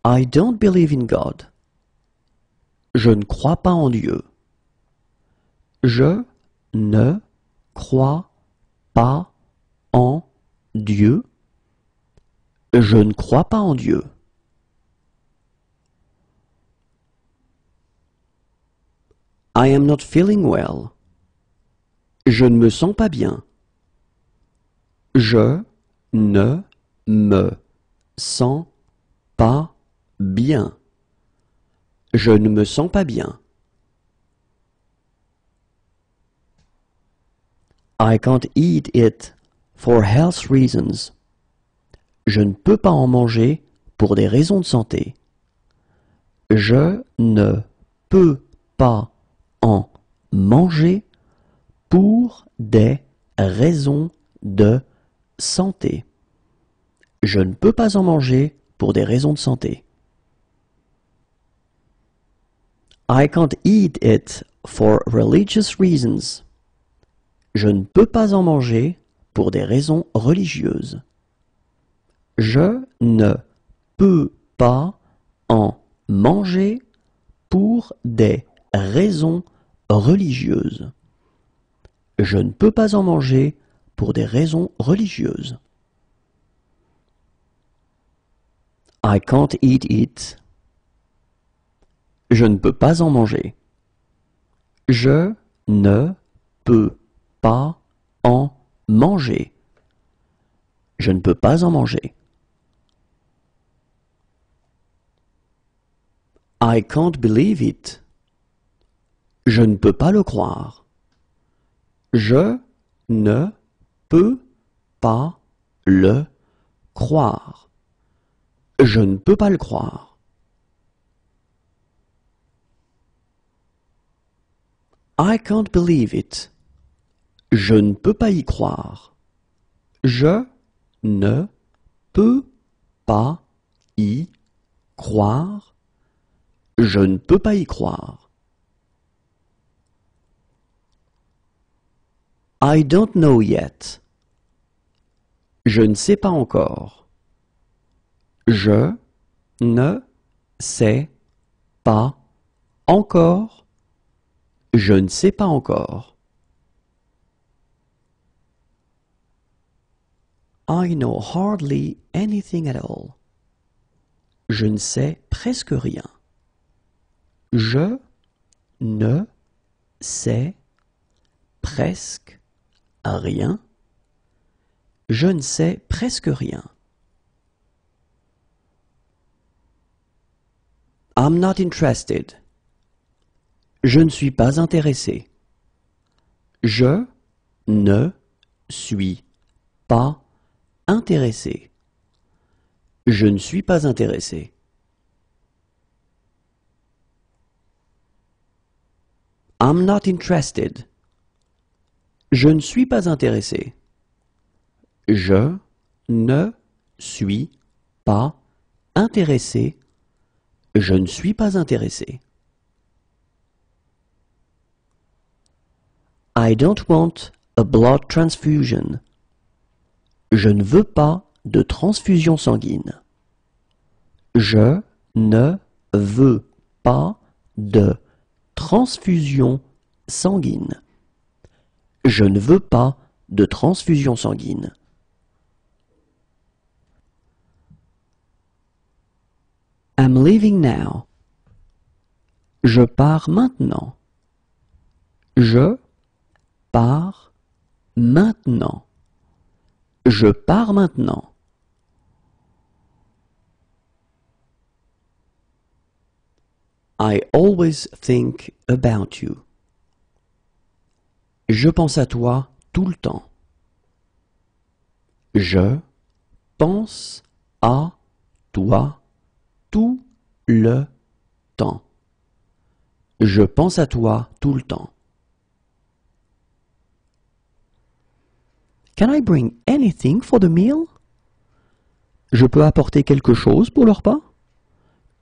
I don't believe in God. Je ne crois pas en Dieu. Je ne crois pas en Dieu. Je ne crois pas en Dieu. I am not feeling well. Je ne me sens pas bien. Je ne me sens pas bien. Je ne me sens pas bien. I can't eat it for health reasons. Je ne peux pas en manger pour des raisons de santé. Je ne peux pas en manger pour des raisons de santé. Je ne peux pas en manger pour des raisons de santé. I can't eat it for religious reasons. Je ne peux pas en manger pour des raisons religieuses. Je ne peux pas en manger pour des raisons religieuses. Je ne peux pas en manger pour des raisons religieuses. I can't eat it. Je ne peux pas en manger. Je ne peux pas en manger. Je ne peux pas en manger. I can't believe it. Je ne peux pas le croire. Je ne peux pas le croire. Je ne peux pas le croire. I can't believe it. Je ne peux pas y croire. Je ne peux pas y croire. Je ne peux pas y croire. I don't know yet. Je ne sais pas encore. Je ne sais pas encore. Je ne sais pas encore. I know hardly anything at all. Je ne sais presque rien. Je ne sais presque rien. Je ne sais presque rien. I'm not interested. Je ne suis pas intéressé. Je ne suis pas intéressé. Je ne suis pas intéressé. I'm not interested. Je ne suis pas intéressé. Je ne suis pas intéressé. Je ne suis pas intéressé. I don't want a blood transfusion. Je ne veux pas de transfusion sanguine. Je ne veux pas de transfusion sanguine. Je ne veux pas de transfusion sanguine. I'm leaving now. Je pars maintenant. Je pars maintenant. Je pars maintenant. I always think about you. Je pense à toi tout le temps. Je pense à toi tout le temps. Je pense à toi tout le temps. Can I bring anything for the meal? Je peux apporter quelque chose pour le repas?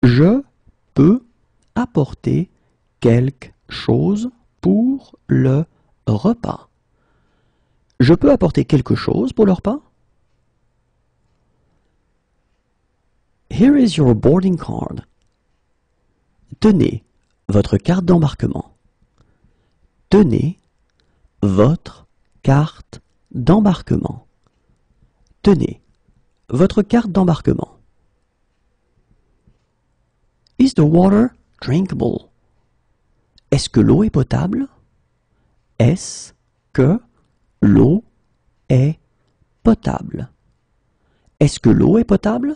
Je peux apporter quelque chose pour le repas. Je peux apporter quelque chose pour le repas? Here is your boarding card. Tenez votre carte d'embarquement. Tenez votre carte d'embarquement. Tenez votre carte d'embarquement. Is the water drinkable? Est-ce que l'eau est potable? Est-ce que l'eau est potable? Est-ce que l'eau est potable?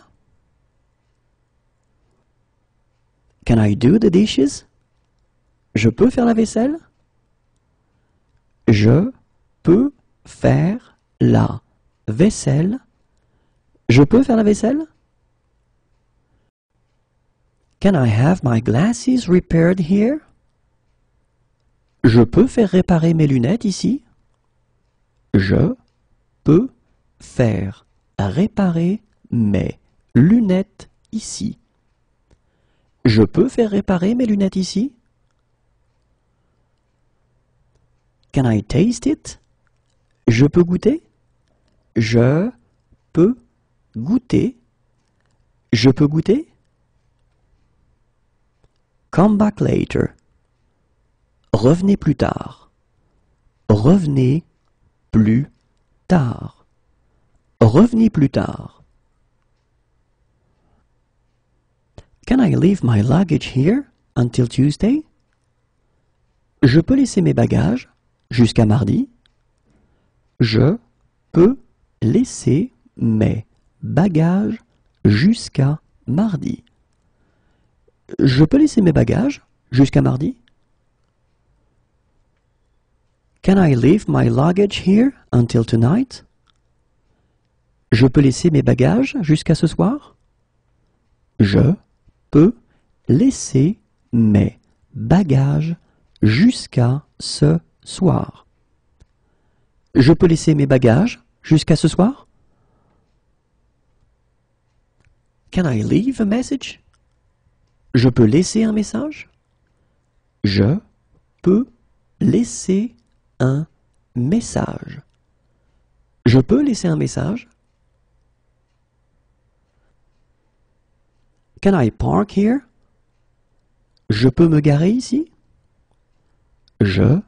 Can I do the dishes? Je peux faire la vaisselle? Je peux faire la vaisselle? Je peux faire la vaisselle? Can I have my glasses repaired here? Je peux faire réparer mes lunettes ici? Je peux faire réparer mes lunettes ici. Je peux faire réparer mes lunettes ici? Can I taste it? Je peux goûter? Je peux goûter? Je peux goûter? Come back later. Revenez plus tard. Revenez plus tard. Revenez plus tard. Can I leave my luggage here until Tuesday? Je peux laisser mes bagages jusqu'à mardi? Je peux laisser mes bagages jusqu'à mardi. Je peux laisser mes bagages jusqu'à mardi? Can I leave my luggage here until tonight? Je peux laisser mes bagages jusqu'à ce soir? Je peux laisser mes bagages jusqu'à ce soir. Je peux laisser mes bagages jusqu'à ce soir? Can I leave a message? Je peux laisser un message? Je peux laisser un message. Je peux laisser un message? Can I park here? Je peux me garer ici? Je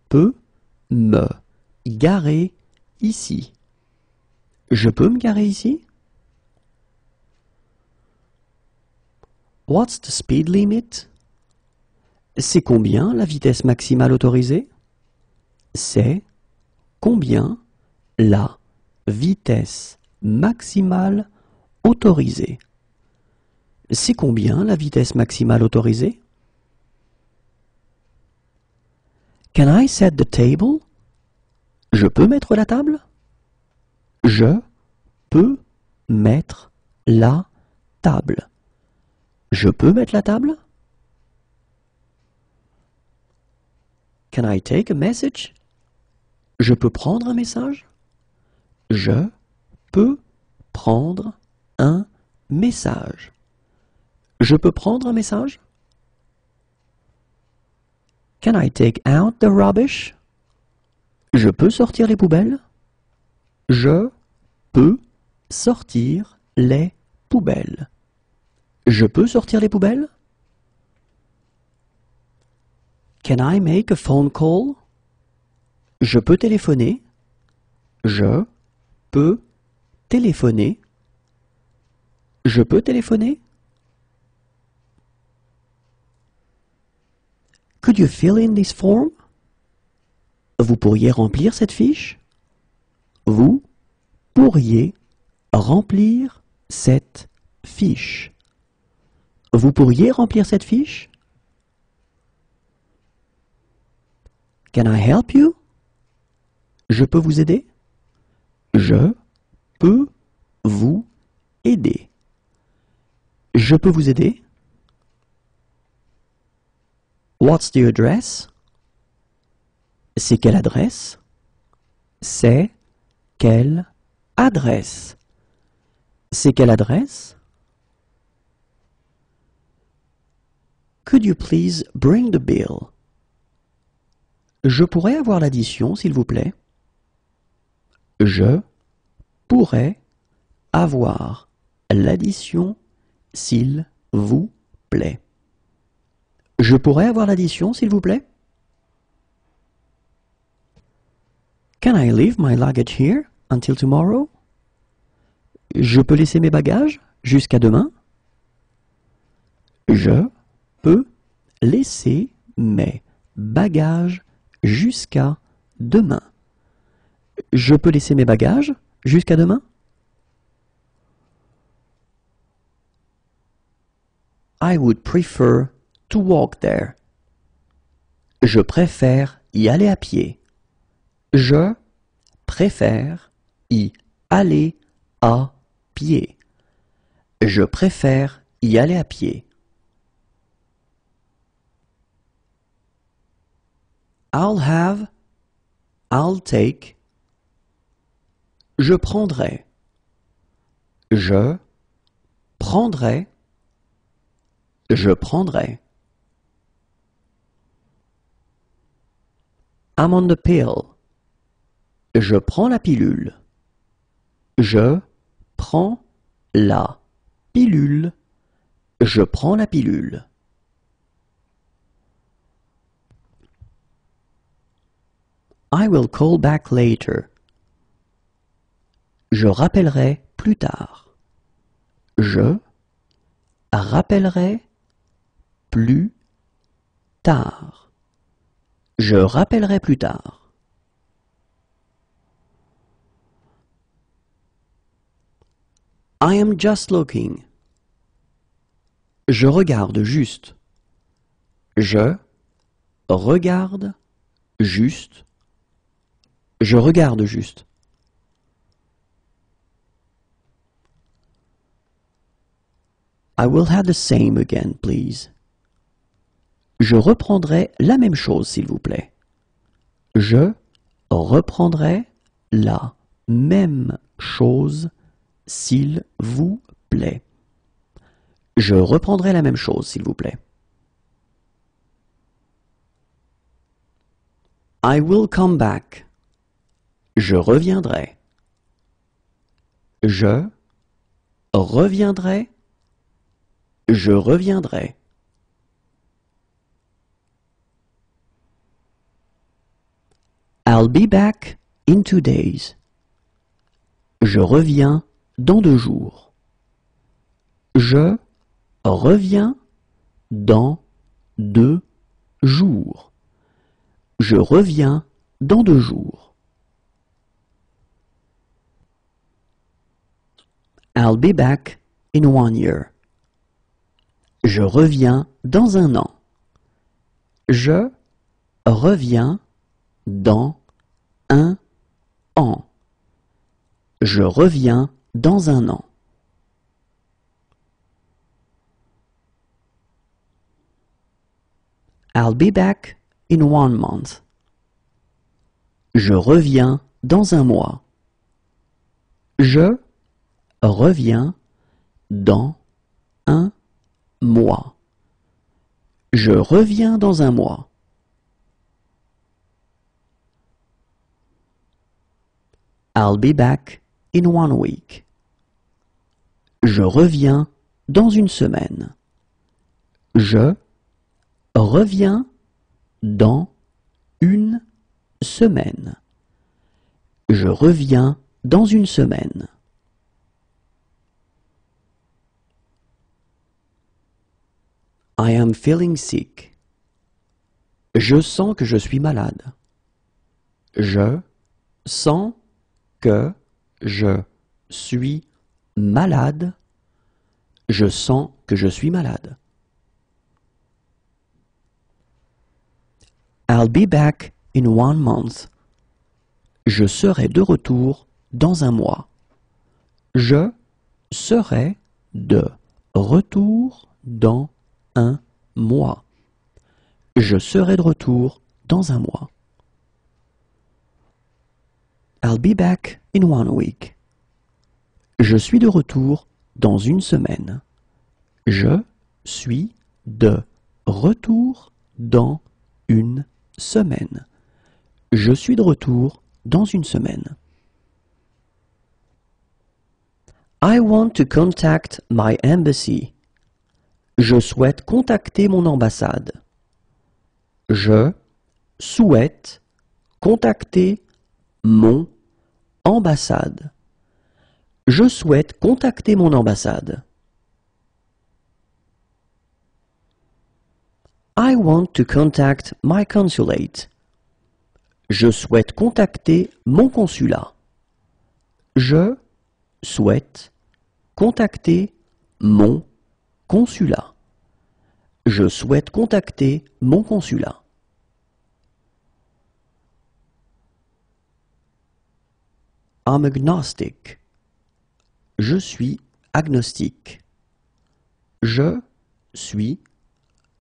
peux me garer ici. Je peux me garer ici? What's the speed limit? C'est combien la vitesse maximale autorisée? C'est combien la vitesse maximale autorisée? C'est combien la vitesse maximale autorisée? Can I set the table? Je peux mettre la table? Je peux mettre la table. Je peux mettre la table? Can I take a message? Je peux prendre un message? Je peux prendre un message. Je peux prendre un message? Can I take out the rubbish? Je peux sortir les poubelles? Je peux sortir les poubelles. Je peux sortir les poubelles? Can I make a phone call? Je peux téléphoner? Je peux téléphoner? Je peux téléphoner? Could you fill in this form? Vous pourriez remplir cette fiche? Vous pourriez remplir cette fiche. Vous pourriez remplir cette fiche? Can I help you? Je peux vous aider? Je peux vous aider. Je peux vous aider? What's the address? C'est quelle adresse? C'est quelle adresse? C'est quelle adresse? Could you please bring the bill? Je pourrais avoir l'addition, s'il vous plaît? Je pourrais avoir l'addition, s'il vous plaît. Je pourrais avoir l'addition, s'il vous plaît? Can I leave my luggage here until tomorrow? Je peux laisser mes bagages jusqu'à demain? Je peux laisser mes bagages jusqu'à demain. Je peux laisser mes bagages jusqu'à demain? I would prefer to walk there. Je préfère y aller à pied. Je préfère y aller à pied. Je préfère y aller à pied. I'll have, I'll take. Je prendrai. Je prendrai. Je prendrai. I'm on the pill. Je prends la pilule. Je prends la pilule. Je prends la pilule. I will call back later. Je rappellerai plus tard. Je rappellerai plus tard. Je rappellerai plus tard. I am just looking. Je regarde juste. Je regarde juste. Je regarde juste. I will have the same again, please. Je reprendrai la même chose, s'il vous plaît. Je reprendrai la même chose, s'il vous plaît. Je reprendrai la même chose, s'il vous plaît. I will come back. Je reviendrai. Je reviendrai. Je reviendrai. I'll be back in 2 days. Je reviens dans 2 jours. Je reviens dans 2 jours. Je reviens dans 2 jours. I'll be back in 1 year. Je reviens dans 1 an. Je reviens dans 1 an. Je reviens dans 1 an. I'll be back in 1 month. Je reviens dans 1 mois. Je reviens dans 1 mois. Je reviens dans 1 mois. I'll be back in 1 week. Je reviens dans 1 semaine. Je reviens dans 1 semaine. Je reviens dans 1 semaine. I am feeling sick. Je sens que je suis malade. Je sens que je suis malade. Je sens que je suis malade. I'll be back in 1 month. Je serai de retour dans 1 mois. Je serai de retour dans 1 mois. Je serai de retour dans 1 mois. I'll be back in 1 week. Je suis de retour dans 1 semaine. Je suis de retour dans 1 semaine. Je suis de retour dans 1 semaine. I want to contact my embassy. Je souhaite contacter mon ambassade. Je souhaite contacter mon ambassade. Je souhaite contacter mon ambassade. I want to contact my consulate. Je souhaite contacter mon consulat. Je souhaite contacter mon consulat. Je souhaite contacter mon consulat. I'm agnostic. Je suis agnostique. Je suis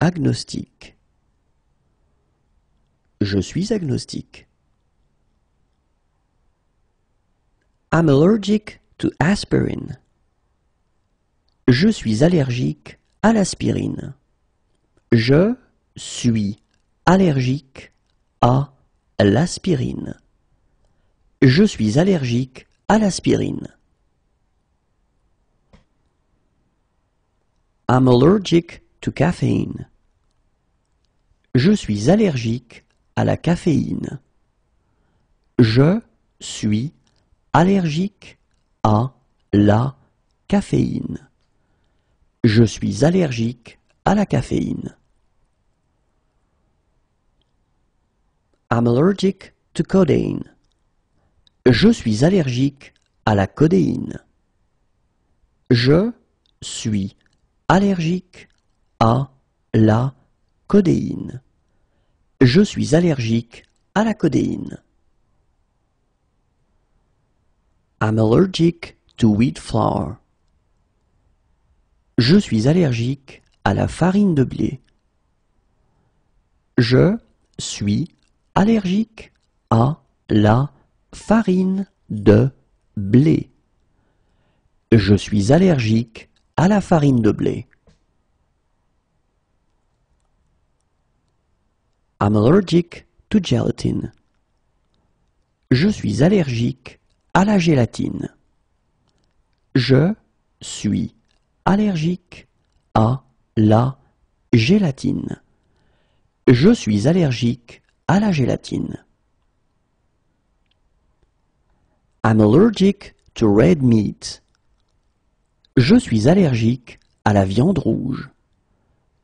agnostique. Je suis agnostique. I'm allergic to aspirin. Je suis allergique à l'aspirine. Je suis allergique à l'aspirine. Je suis allergique à l'aspirine. I'm allergic to caffeine. Je suis allergique à la caféine. Je suis allergique à la caféine. Je suis allergique à la caféine. I'm allergic to codeine. Je suis allergique à la codéine. Je suis allergique à la codéine. Je suis allergique à la codéine. I'm allergic to wheat flour. Je suis allergique à la farine de blé. Je suis allergique à la farine de blé. Je suis allergique à la farine de blé. I'm allergic to gelatin. Je suis allergique à la gélatine. Je suis allergique à la gélatine. Je suis allergique à la gélatine. I'm allergic to red meat. Je suis allergique à la viande rouge.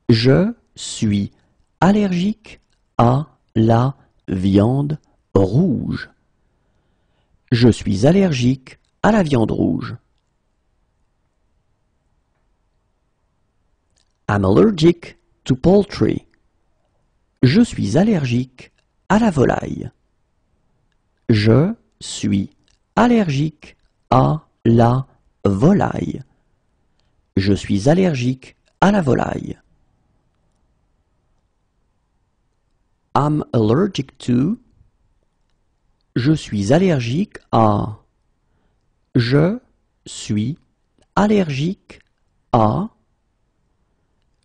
Je suis allergique à la viande rouge. Je suis allergique à la viande rouge. I'm allergic to poultry. Je suis allergique à la volaille. Je suis allergique à la volaille. Je suis allergique à la volaille. I'm allergic to. Je suis allergique à. Je suis allergique à.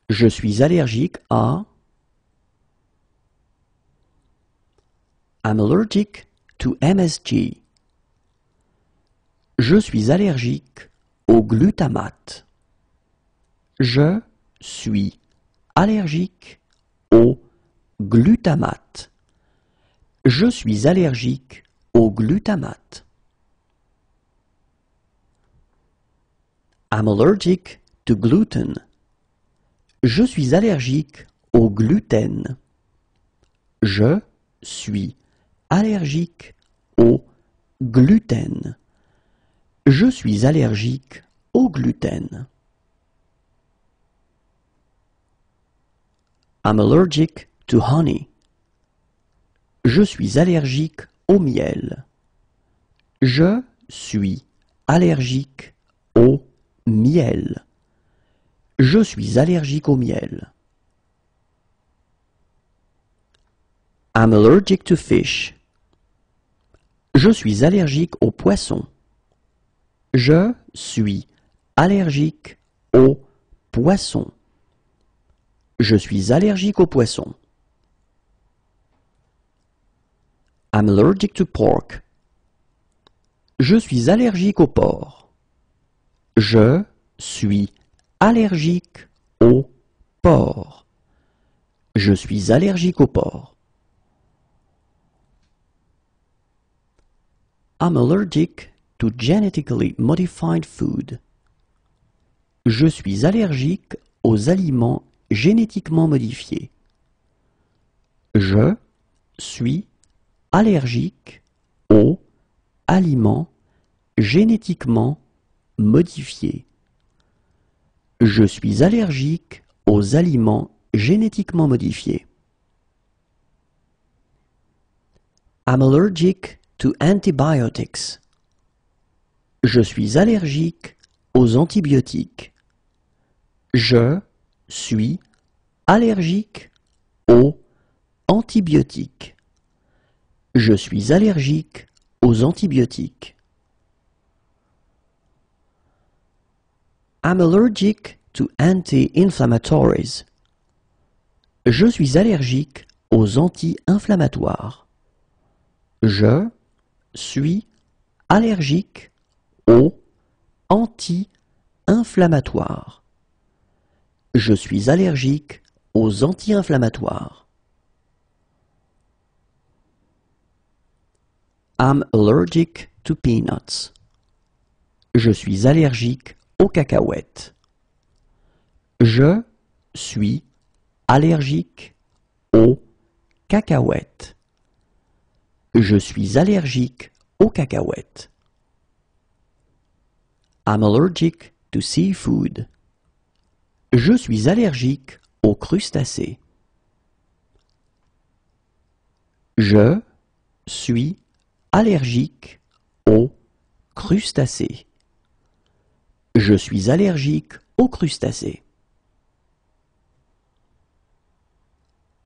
Je suis allergique à. I'm allergic to MSG. Je suis allergique au glutamate. Je suis allergique au glutamate. Je suis allergique au glutamate. I'm allergic to gluten. Je suis allergique au gluten. Je suis allergique au gluten. Je suis allergique au gluten. I'm allergic to honey. Je suis allergique au miel. Je suis allergique au miel. Je suis allergique au miel. I'm allergic to fish. Je suis allergique aux poissons. Je suis allergique aux poissons. Je suis allergique aux poissons. I'm allergic to pork. Je suis allergique au porc. Je suis allergique au porc. Je suis allergique au porc. I'm allergic to genetically modified food. Je suis allergique aux aliments génétiquement modifiés. Je suis allergique aux aliments génétiquement modifiés. Je suis allergique aux aliments génétiquement modifiés. I'm allergic to antibiotics. Je suis allergique aux antibiotiques. Je suis allergique aux antibiotiques. Je suis allergique aux antibiotiques. I'm allergic to anti-inflammatories. Je suis allergique aux anti-inflammatoires. Je suis allergique aux anti-inflammatoires. Je suis allergique aux anti-inflammatoires. I'm allergic to peanuts. Je suis allergique aux cacahuètes. Je suis allergique aux cacahuètes. Je suis allergique aux cacahuètes. I'm allergic to seafood. Je suis allergique aux crustacés. Je suis allergique aux crustacés. Je suis allergique aux crustacés.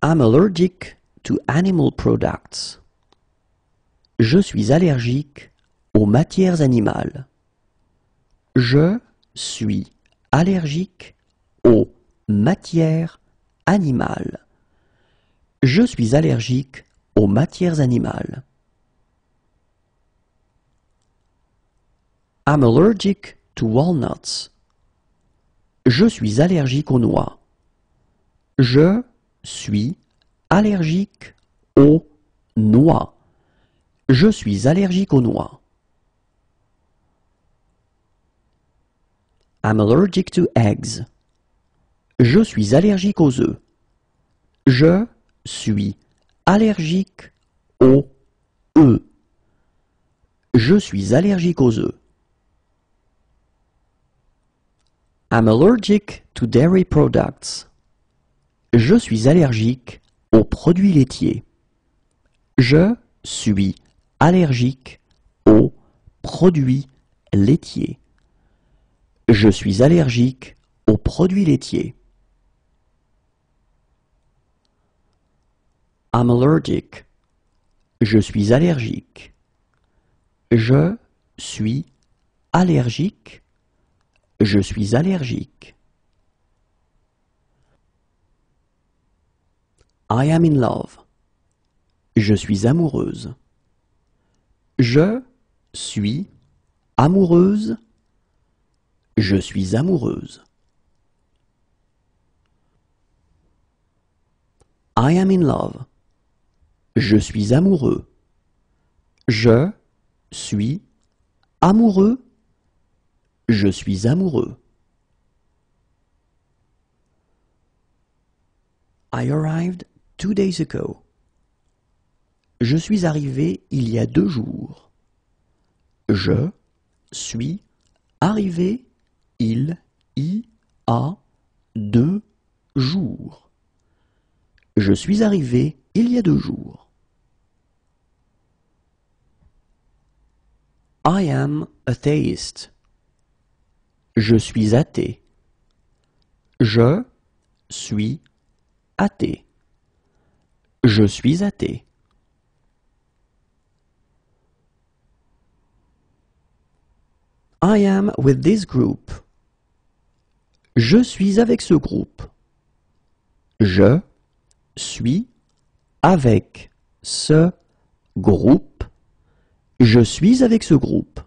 I'm allergic to animal products. Je suis allergique aux matières animales. Je suis allergique aux matières animales. Je suis allergique aux matières animales. I'm allergic to walnuts. Je suis allergique aux noix. Je suis allergique aux noix. Je suis allergique aux noix. I'm allergic to eggs. Je suis allergique aux œufs. Je suis allergique aux œufs. Je suis allergique aux œufs. I'm allergic to dairy products. Je suis allergique aux produits laitiers. Je suis allergique aux produits laitiers. Je suis allergique aux produits laitiers. I'm allergic. Je suis allergique. Je suis allergique. Je suis allergique. I am in love. Je suis amoureuse. Je suis amoureuse. Je suis amoureuse. I am in love. Je suis amoureux. Je suis amoureux. Je suis amoureux. I arrived 2 days ago. Je suis arrivé il y a 2 jours. Je suis arrivé il y a 2 jours. Je suis arrivé il y a 2 jours. I am atheist. Je suis athée. Je suis athée. Je suis athée. I am with this group. Je suis avec ce groupe. Je suis avec ce groupe. Je suis avec ce groupe.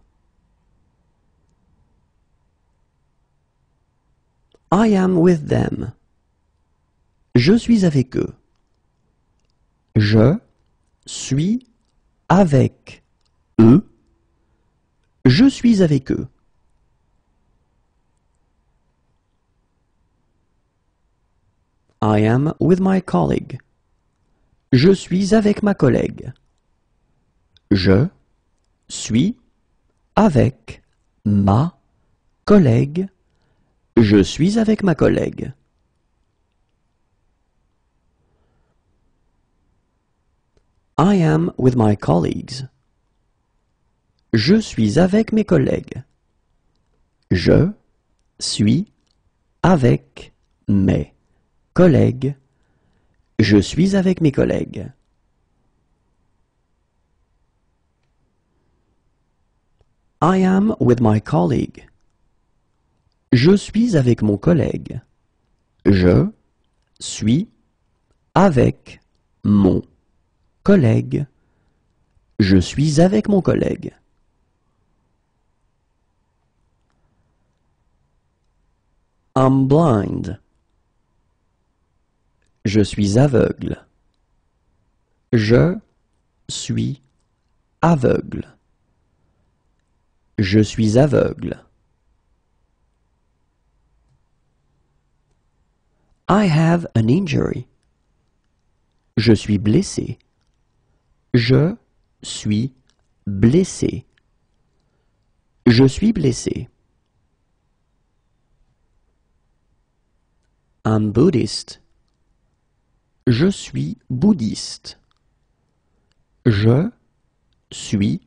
I am with them. Je suis avec eux. Je suis avec eux. Je suis avec eux. I am with my colleague. Je suis avec ma collègue. Je suis avec ma collègue. Je suis avec ma collègue. I am with my colleagues. Je suis avec mes collègues. Je suis avec mes collègues. Je suis avec mes collègues. I am with my colleague. Je suis avec mon collègue. Je suis avec mon collègue. Je suis avec mon collègue. I'm blind. Je suis aveugle. Je suis aveugle. Je suis aveugle. I have an injury. Je suis blessé. Je suis blessé. Je suis blessé. I'm Buddhist. Je suis bouddhiste. Je suis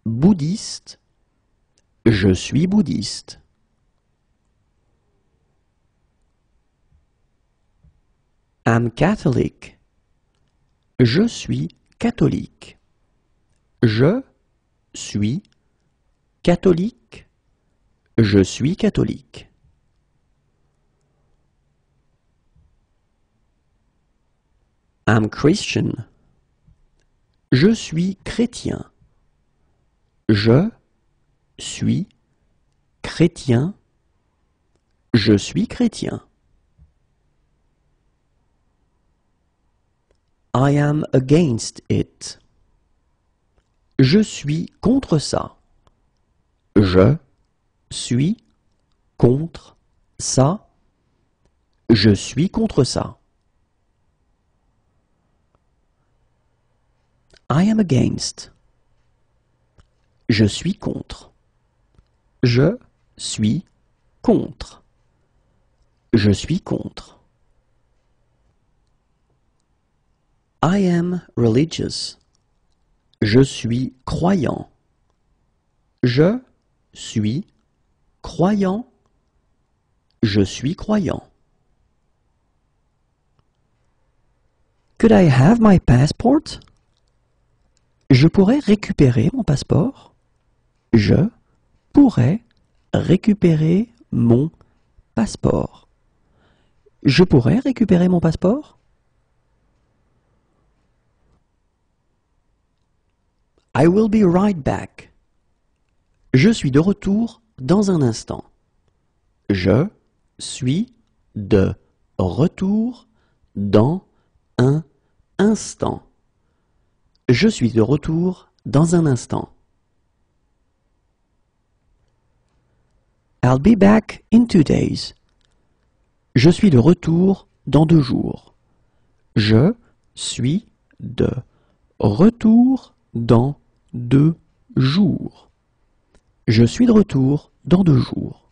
bouddhiste. Je suis bouddhiste. I'm Catholic. Je suis catholique. Je suis catholique. Je suis catholique. I'm Christian. Je suis chrétien. Je suis chrétien. Je suis chrétien. I am against it. Je suis contre ça. Je suis contre ça. Je suis contre ça. I am against. Je suis contre. Je suis contre. Je suis contre. I am religious. Je suis croyant. Je suis croyant. Je suis croyant. Could I have my passport? Je pourrais récupérer mon passeport? Je pourrais récupérer mon passeport. Je pourrais récupérer mon passeport? I will be right back. Je suis de retour dans un instant. Je suis de retour dans un instant. Je suis de retour dans un instant. I'll be back in 2 days. Je suis de retour dans 2 jours. Je suis de retour dans 2 jours. Je suis de retour dans 2 jours.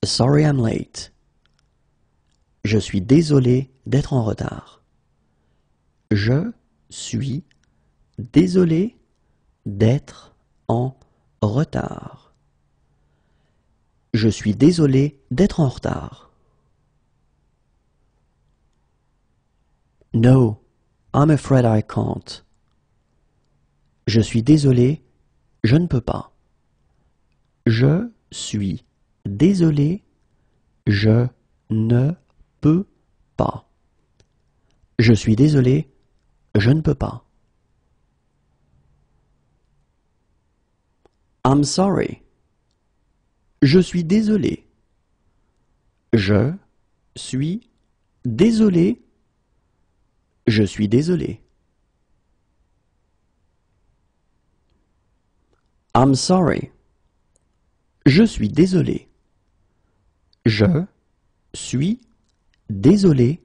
Sorry I'm late. Je suis désolé d'être en retard. Je suis désolé d'être en retard. Je suis désolé d'être en retard. No, I'm afraid I can't. Je suis désolé, je ne peux pas. Je suis désolé, je ne peux pas. Je suis désolé, je ne peux pas. I'm sorry. Je suis désolé. Je suis désolé. Je suis désolé. I'm sorry. Je suis désolé. Je suis désolé.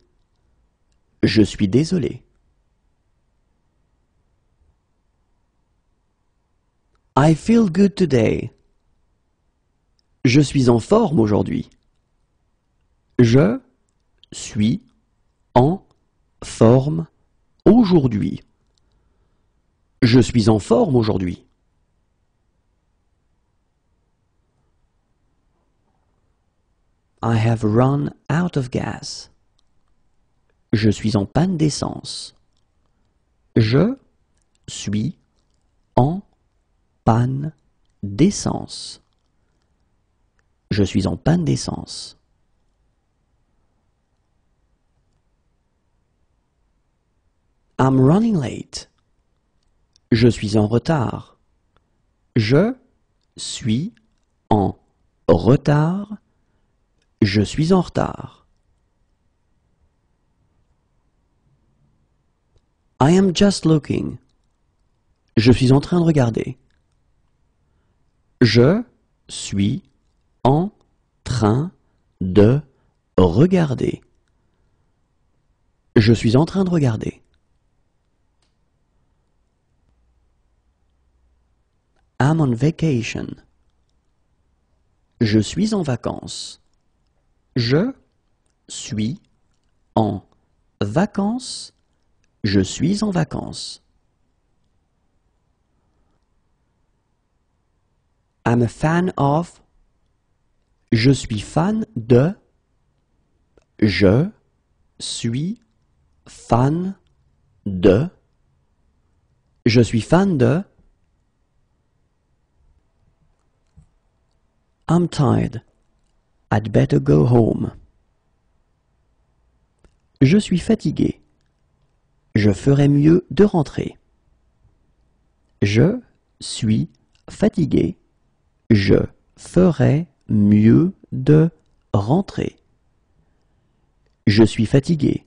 Je suis désolé. I feel good today. Je suis en forme aujourd'hui. Je suis en forme aujourd'hui. Je suis en forme aujourd'hui. I have run out of gas. Je suis en panne d'essence. Je suis en panne d'essence. Je suis en panne d'essence. I'm running late. Je suis en retard. Je suis en retard. Je suis en retard. I am just looking. Je suis en train de regarder. Je suis en train de regarder. Je suis en train de regarder. I'm on vacation. Je suis en vacances. Je suis en vacances. Je suis en vacances. I'm a fan of. Je suis fan de. Je suis fan de. Je suis fan de. I'm tired. I'd better go home. Je suis fatigué. Je ferais mieux de rentrer. Je suis fatigué. Je ferais mieux de rentrer. Je suis fatigué.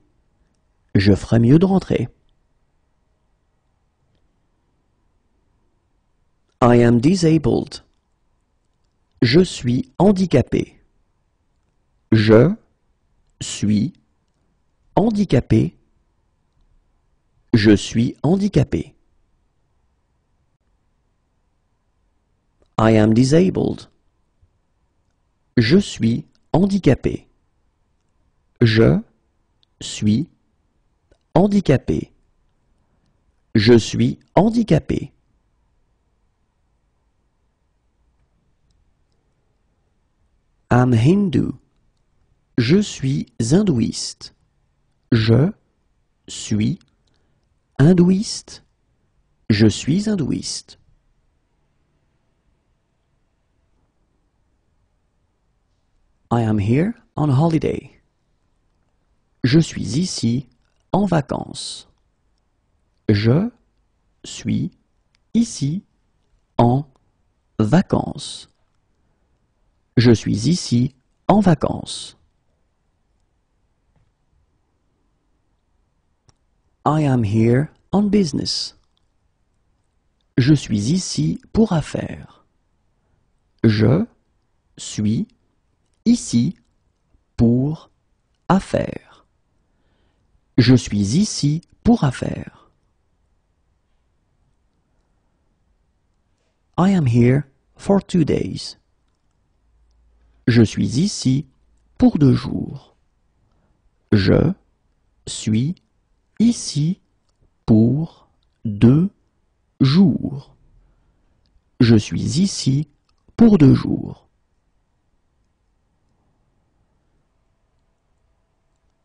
Je ferais mieux de rentrer. I am disabled. Je suis handicapé. Je suis handicapé. Je suis handicapé. I am disabled. Je suis handicapé. Je suis handicapé. Je suis handicapé. I'm Hindu. Je suis hindouiste. Je suis hindouiste. Je suis hindouiste. I am here on holiday. Je suis ici en vacances. Je suis ici en vacances. Je suis ici en vacances. I am here on business. Je suis ici pour affaires. Je suis ici pour affaires. Je suis ici pour affaires. I am here for 2 days. Je suis ici pour 2 jours. Je suis ici pour 2 jours. Je suis ici pour 2 jours.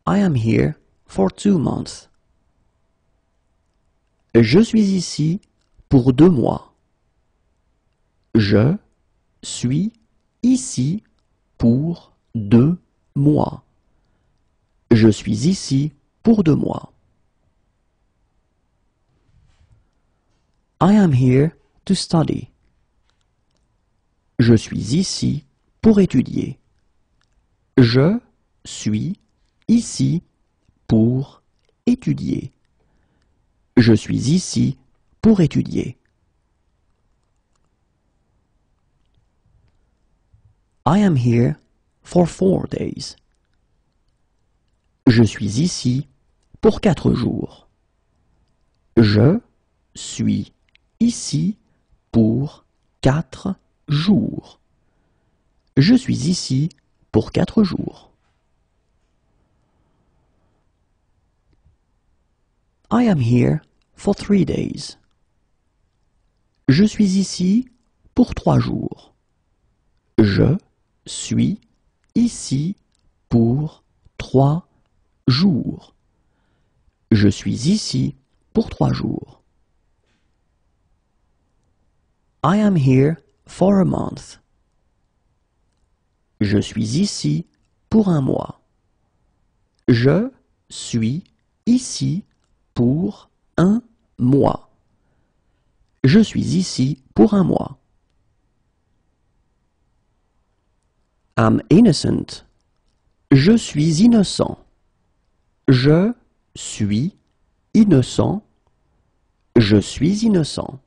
I am here for 2 months. Je suis ici pour 2 mois. Je suis ici pour 2 mois. Je suis ici pour 2 mois. I am here to study. Je suis ici pour étudier. Je suis ici pour étudier. Je suis ici pour étudier. I am here for 4 days. Je suis ici pour 4 jours. Je suis ici pour 4 jours. Je suis ici pour 4 jours. I am here for 3 days. Je suis ici pour 3 jours. Je suis ici pour 3 jours. Je suis ici pour 3 jours. I am here for a month. Je suis ici pour 1 mois. Je suis ici pour 1 mois. Je suis ici pour 1 mois. I'm innocent. Je suis innocent. Je suis innocent. Je suis innocent.